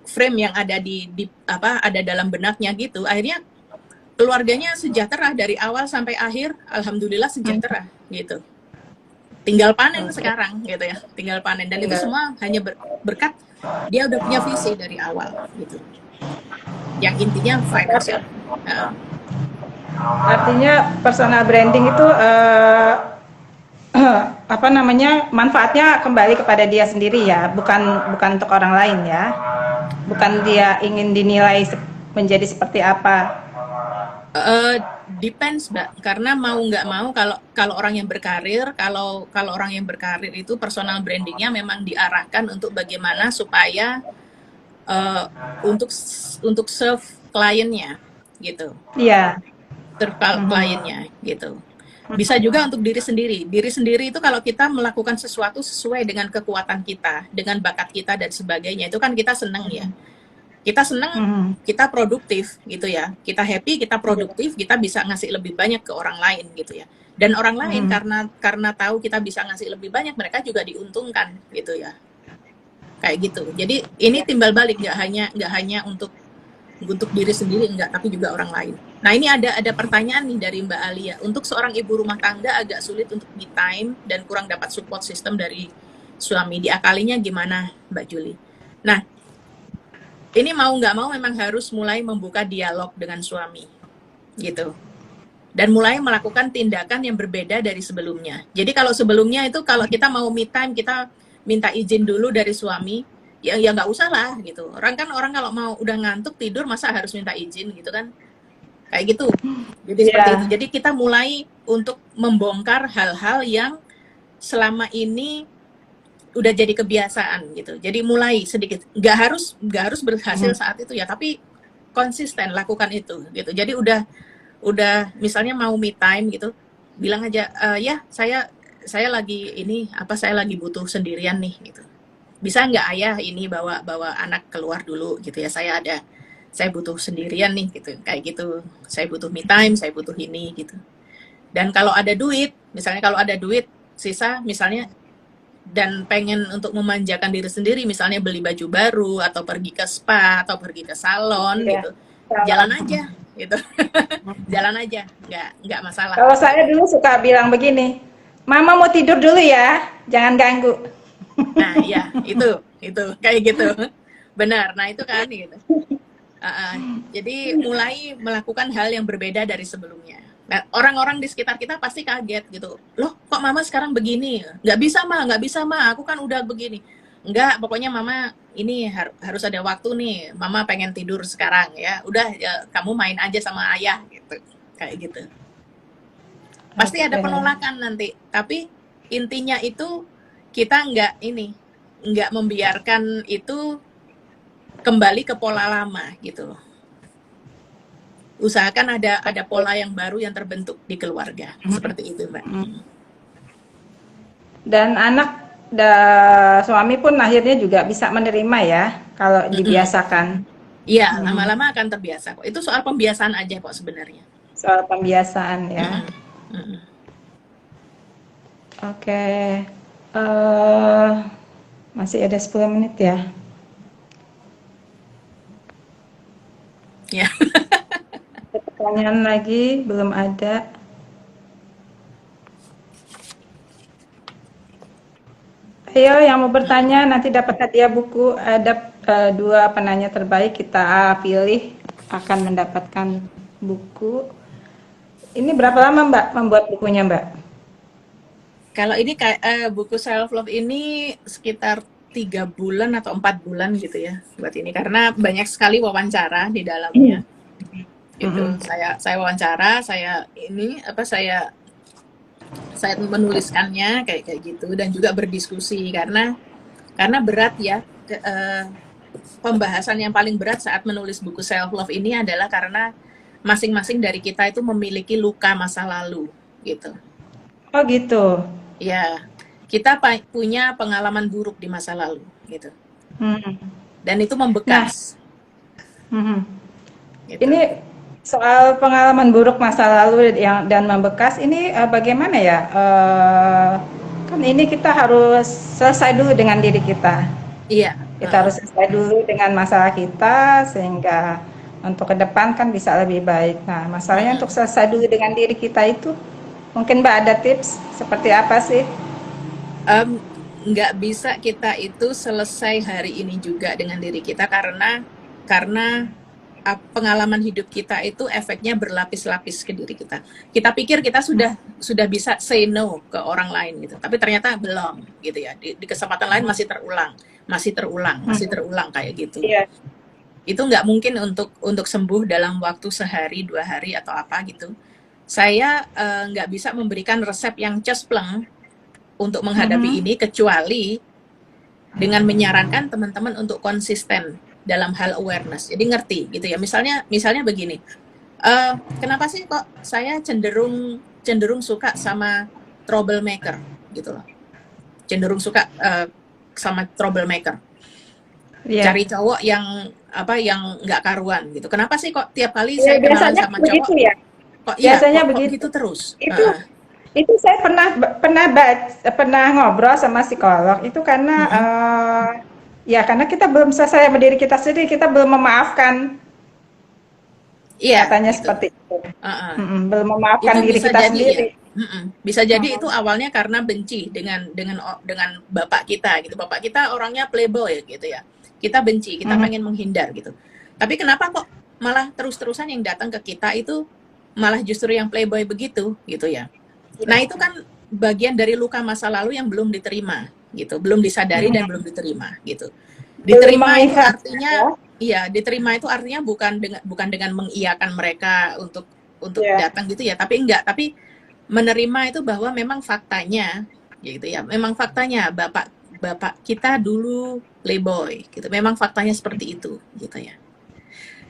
frame yang ada ada dalam benaknya gitu. Akhirnya keluarganya sejahtera dari awal sampai akhir, alhamdulillah sejahtera gitu. Tinggal panen sekarang gitu ya, tinggal panen, dan itu semua hanya berkat dia udah punya visi dari awal gitu. Yang intinya financial. Artinya personal branding itu manfaatnya kembali kepada dia sendiri ya, bukan untuk orang lain ya, bukan dia ingin dinilai menjadi seperti apa. Depends, Mbak, karena mau nggak mau kalau orang yang berkarir, kalau orang yang berkarir itu personal brandingnya memang diarahkan untuk bagaimana supaya untuk serve kliennya gitu. Iya. Serve kliennya gitu. Bisa juga untuk diri sendiri. Diri sendiri itu kalau kita melakukan sesuatu sesuai dengan kekuatan kita, dengan bakat kita dan sebagainya, itu kan kita senang ya. Kita senang, kita produktif gitu ya. Kita happy, kita produktif, kita bisa ngasih lebih banyak ke orang lain gitu ya. Dan orang lain karena tahu kita bisa ngasih lebih banyak, mereka juga diuntungkan gitu ya. Kayak gitu. Jadi ini timbal balik, nggak hanya untuk diri sendiri, enggak, tapi juga orang lain. Nah, ini ada pertanyaan nih dari Mbak Alia. Untuk seorang ibu rumah tangga agak sulit untuk me time dan kurang dapat support system dari suami. Diakalinya gimana, Mbak Juli? Nah, ini mau nggak mau memang harus mulai membuka dialog dengan suami, gitu. Dan mulai melakukan tindakan yang berbeda dari sebelumnya. Jadi kalau sebelumnya itu kalau kita mau me time, kita minta izin dulu dari suami, ya nggak usah lah gitu. Orang kalau mau udah ngantuk tidur masa harus minta izin gitu kan? Kayak gitu. Jadi seperti itu. Jadi kita mulai untuk membongkar hal-hal yang selama ini udah jadi kebiasaan gitu. Jadi mulai sedikit, nggak harus berhasil saat itu ya, tapi konsisten lakukan itu gitu. Jadi udah misalnya mau me time gitu, bilang aja ya saya lagi saya lagi butuh sendirian nih gitu. Bisa nggak ayah ini bawa anak keluar dulu gitu ya, saya butuh sendirian nih gitu, kayak gitu. Saya butuh me time, saya butuh ini gitu. Dan kalau ada duit, misalnya kalau ada duit sisa misalnya, dan pengen untuk memanjakan diri sendiri, misalnya beli baju baru atau pergi ke spa atau pergi ke salon gitu, jalan aja gitu. Jalan aja, nggak masalah. Kalau saya dulu suka bilang begini, mama mau tidur dulu ya, jangan ganggu. Nah ya itu kayak gitu, benar. Nah itu kan gitu. Jadi mulai melakukan hal yang berbeda dari sebelumnya. Nah, orang-orang di sekitar kita pasti kaget gitu. Loh, kok mama sekarang begini? Nggak bisa, Ma. Aku kan udah begini. enggak, pokoknya mama ini harus ada waktu nih, mama pengen tidur sekarang ya, udah ya, kamu main aja sama ayah gitu, kayak gitu. Pasti ada Oke. penolakan nanti, tapi intinya itu kita nggak membiarkan itu kembali ke pola lama gitu loh. Usahakan ada pola yang baru yang terbentuk di keluarga, seperti itu Mbak. Dan anak suami pun akhirnya juga bisa menerima ya kalau Mm-mm. dibiasakan. Iya, Hmm, lama-lama akan terbiasa kok. Itu soal pembiasaan aja kok sebenarnya. soal pembiasaan ya. Mm-mm. Mm-mm. Oke. eh Masih ada 10 menit ya. Ya. Pertanyaan lagi belum ada. Ayo yang mau bertanya nanti dapat hadiah buku. Ada dua penanya terbaik kita pilih akan mendapatkan buku. Ini berapa lama Mbak membuat bukunya Mbak? Kalau ini kayak buku self love ini sekitar 3 bulan atau 4 bulan gitu ya buat ini, karena banyak sekali wawancara di dalamnya. Itu Mm-mm. saya wawancara, saya menuliskannya kayak kayak gitu, dan juga berdiskusi karena berat ya. Pembahasan yang paling berat saat menulis buku self love ini adalah karena masing-masing dari kita itu memiliki luka masa lalu gitu. Oh gitu. Ya, kita punya pengalaman buruk di masa lalu gitu. Hmm. Dan itu Nah, membekas mhm. gitu. Ini soal pengalaman buruk masa lalu yang dan membekas ini bagaimana ya? Kan ini kita harus selesai dulu dengan diri kita. Iya, Kita harus selesai dulu dengan masalah kita sehingga untuk ke depan kan bisa lebih baik. Nah, masalahnya untuk selesai dulu dengan diri kita itu mungkin Mbak ada tips seperti apa sih? Em, nggak bisa kita itu selesai hari ini juga dengan diri kita, karena pengalaman hidup kita itu efeknya berlapis-lapis ke diri kita. Kita pikir kita sudah bisa say no ke orang lain gitu, tapi ternyata belum gitu ya. Di kesempatan lain masih terulang, masih terulang, masih Mhm. terulang kayak gitu. Iya. Itu nggak mungkin untuk sembuh dalam waktu sehari 2 hari atau apa gitu. Saya nggak bisa memberikan resep yang cespleng untuk menghadapi Mhm. ini, kecuali dengan menyarankan teman-teman untuk konsisten dalam hal awareness. Jadi ngerti gitu ya. Misalnya begini, kenapa sih kok saya cenderung suka sama troublemaker gitu loh. Cenderung suka sama troublemaker. Iya. Cari cowok yang nggak karuan gitu. Kenapa sih kok tiap kali Iya, saya kenalan biasanya sama cowok begitu ya. kok iya Biasanya kok begitu. gitu terus? Itu itu saya pernah ngobrol sama psikolog itu karena Mm-mm. ya karena kita belum selesai sama diri kita sendiri, kita belum memaafkan, Iya katanya gitu. seperti itu. Uh-uh. Belum memaafkan Itu diri bisa kita jadi ya. sendiri. Bisa jadi itu awalnya karena benci dengan bapak kita gitu. Bapak kita orangnya playboy gitu ya. Kita benci, kita Mhm. pengen menghindar gitu. Tapi kenapa kok malah terus-terusan yang datang ke kita itu malah justru yang playboy begitu gitu ya. Nah, itu kan bagian dari luka masa lalu yang belum diterima gitu, belum disadari dan belum diterima gitu. Belum Diterima itu mengikhlaskan ya. artinya iya, diterima itu artinya bukan dengan mengiyakan mereka untuk Iya. datang gitu ya, tapi menerima itu bahwa memang faktanya gitu ya. Memang faktanya bapak bapak kita dulu playboy gitu. Memang faktanya seperti itu gitu ya.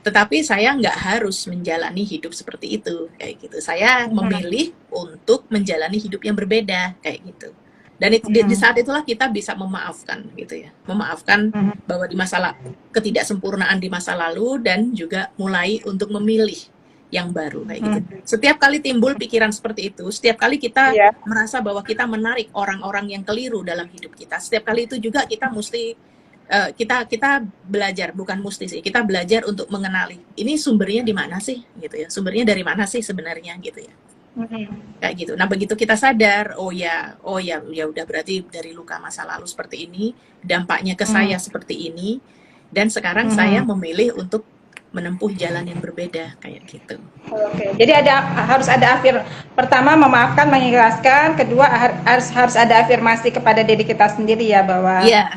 Tetapi saya nggak harus menjalani hidup seperti itu kayak gitu. Saya memilih untuk menjalani hidup yang berbeda kayak gitu. Dan di saat itulah kita bisa memaafkan gitu ya. Memaafkan Mhm. bahwa di masalah ketidaksempurnaan di masa lalu, dan juga mulai untuk memilih yang baru kayak gitu. Mhm. Setiap kali timbul pikiran seperti itu, setiap kali kita Iya. merasa bahwa kita menarik orang-orang yang keliru dalam hidup kita, setiap kali itu juga kita mesti kita belajar, bukan mesti sih, kita belajar untuk mengenali ini sumbernya di mana sih gitu ya, sumbernya dari mana sih sebenarnya gitu ya, Mhm. kayak gitu. Nah begitu kita sadar, oh ya udah, berarti dari luka masa lalu seperti ini, dampaknya ke saya Mhm. seperti ini, dan sekarang saya Mhm. memilih untuk menempuh jalan yang berbeda kayak gitu. Oke, jadi harus ada pertama memaafkan, mengikhlaskan, kedua harus ada afirmasi kepada diri kita sendiri ya bahwa Iya,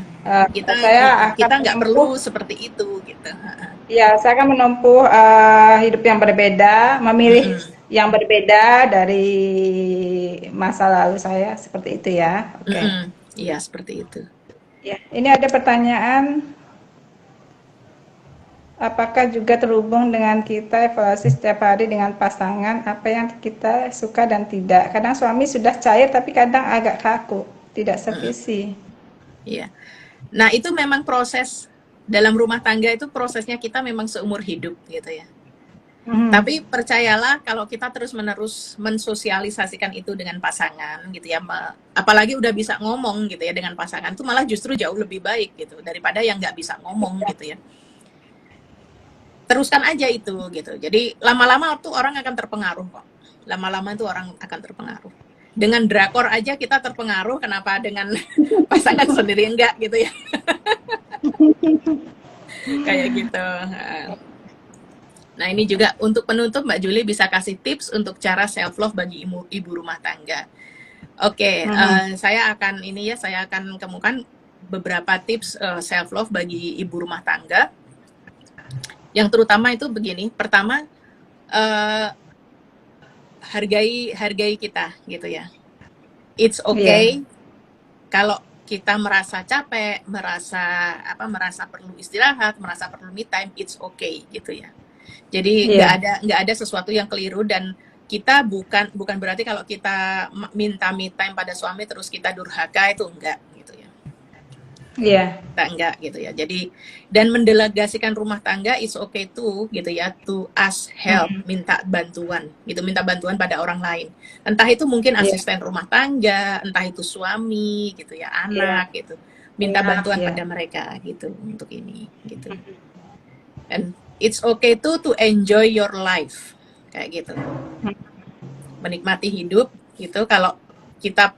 kita saya akan kita nggak perlu menempuh, seperti itu gitu. ya saya akan menempuh hidup yang berbeda, memilih Mm-mm, yang berbeda dari masa lalu saya seperti itu ya. Oke. mm-mm. Iya seperti itu. Ya, ini ada pertanyaan. Apakah juga terhubung dengan kita evaluasi setiap hari dengan pasangan, apa yang kita suka dan tidak? Kadang suami sudah cair tapi kadang agak kaku, tidak Mm-mm. sevisi. Iya. Nah itu memang proses dalam rumah tangga itu prosesnya kita memang seumur hidup gitu ya. Hmm. Tapi percayalah kalau kita terus-menerus mensosialisasikan itu dengan pasangan gitu ya, apalagi udah bisa ngomong gitu ya dengan pasangan, itu malah justru jauh lebih baik gitu daripada yang nggak bisa ngomong gitu ya. Teruskan aja itu gitu. Jadi lama-lama tuh orang akan terpengaruh kok. Lama-lama itu orang akan terpengaruh. Dengan drakor aja kita terpengaruh, kenapa dengan pasangan sendiri enggak gitu ya. Kayak gitu. Nah, ini juga untuk penutup Mbak Juli bisa kasih tips untuk cara self love bagi ibu rumah tangga. Oke, saya akan kemukakan beberapa tips self love bagi ibu rumah tangga. Yang terutama itu begini, pertama hargai kita gitu ya. It's okay kalau kita merasa capek, merasa perlu istirahat, merasa perlu me time, it's okay gitu ya. Jadi nggak ada sesuatu yang keliru, dan kita bukan berarti kalau kita minta me time pada suami terus kita durhaka, itu enggak gitu ya. Kita enggak gitu ya. Jadi dan mendelegasikan rumah tangga is okay tuh gitu ya, to ask help, minta bantuan gitu, minta bantuan pada orang lain. Entah itu mungkin asisten rumah tangga, entah itu suami gitu ya, anak gitu. Minta bantuan pada mereka gitu untuk ini gitu. And it's okay to enjoy your life kayak gitu, menikmati hidup gitu. Kalau kita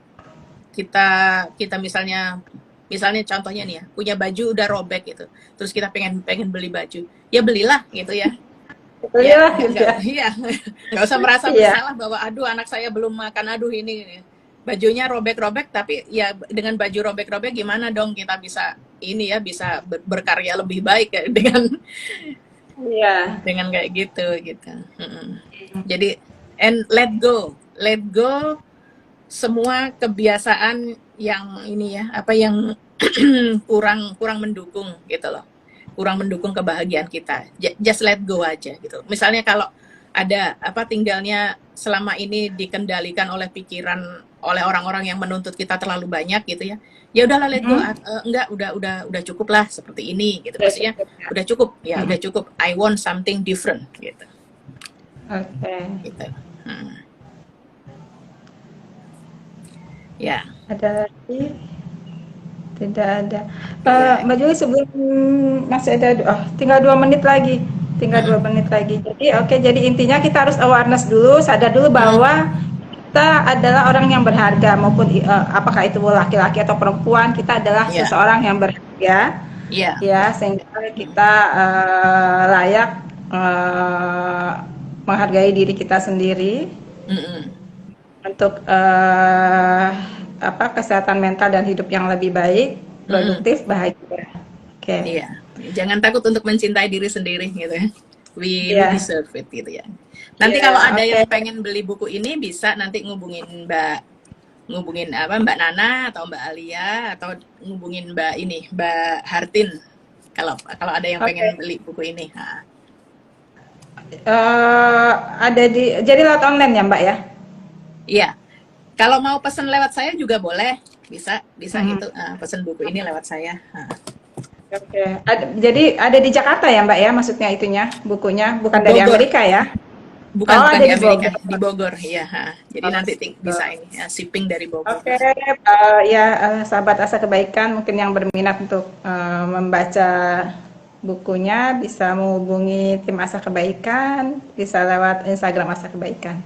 misalnya contohnya nih ya, punya baju udah robek gitu, terus kita pengen beli baju, ya belilah gitu ya. Nggak usah merasa bersalah bahwa aduh anak saya belum makan, aduh ini bajunya robek-robek, tapi ya dengan baju robek-robek gimana dong kita bisa ini ya, bisa berkarya lebih baik ya, dengan kayak gitu. Jadi and let go semua kebiasaan yang ini ya, apa yang kurang mendukung gitu loh, kurang mendukung kebahagiaan kita. Just let go aja gitu. Misalnya kalau ada tinggalnya selama ini dikendalikan oleh pikiran, oleh orang-orang yang menuntut kita terlalu banyak gitu ya, ya udahlah let go. Enggak, udah cukup lah seperti ini gitu, maksudnya udah cukup ya, udah cukup, I want something different gitu. Gitu. Ya. Ada lagi? Tidak ada. Mbak Juli, sebelum masih ada, tinggal 2 menit lagi. Jadi intinya kita harus awareness dulu, sadar dulu bahwa kita adalah orang yang berharga, maupun apakah itu laki-laki atau perempuan, kita adalah seseorang yang berharga. Ya, sehingga kita layak menghargai diri kita sendiri. Untuk kesehatan mental dan hidup yang lebih baik, produktif, bahagia. Iya, jangan takut untuk mencintai diri sendiri gitu ya. We deserve it gitu ya. Nanti kalau ada yang pengen beli buku ini, bisa nanti ngubungin Mbak Nana atau Mbak Alia, atau ngubungin Mbak Hartin kalau ada yang pengen beli buku ini. Jadi lewat online ya Mbak ya? Iya, kalau mau pesan lewat saya juga boleh, bisa gitu, pesan buku ini lewat saya. Jadi ada di Jakarta ya Mbak ya, maksudnya itunya, bukunya bukan dari Amerika ya? Bukan di Amerika, di Bogor ya. Jadi nanti bisa ini shipping dari Bogor. Sahabat Asa Kebaikan mungkin yang berminat untuk membaca bukunya bisa menghubungi tim Asa Kebaikan, bisa lewat Instagram Asa Kebaikan.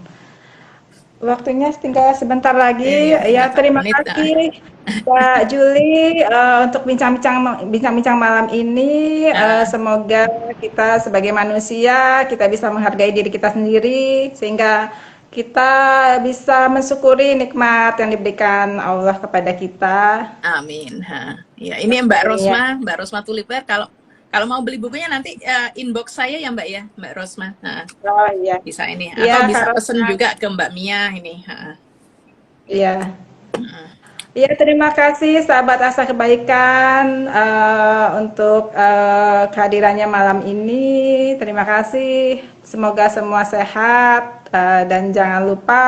Waktunya tinggal sebentar lagi. Terima kasih. Mbak Juli, untuk bincang-bincang malam ini, Heeh. semoga kita sebagai manusia kita bisa menghargai diri kita sendiri sehingga kita bisa mensyukuri nikmat yang diberikan Allah kepada kita. Amin. Ha. Ya, ini Seperti ya. Mbak Rosma Tuliper. Kalau kalau mau beli bukunya nanti inbox saya ya Mbak ya, Mbak Rosma. Ha. Oh iya. Bisa ini Iya, atau bisa Kak pesen Rosma. juga ke Mbak Mia ini. Ha. Iya. Ha. Iya, terima kasih sahabat Asa Kebaikan untuk kehadirannya malam ini. Terima kasih. Semoga semua sehat dan jangan lupa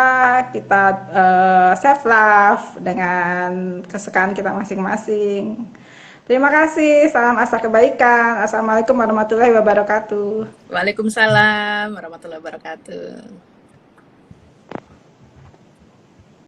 kita self love dengan kesukaan kita masing-masing. Terima kasih. Salam Asa Kebaikan. Assalamualaikum warahmatullahi wabarakatuh. Waalaikumsalam warahmatullahi wabarakatuh.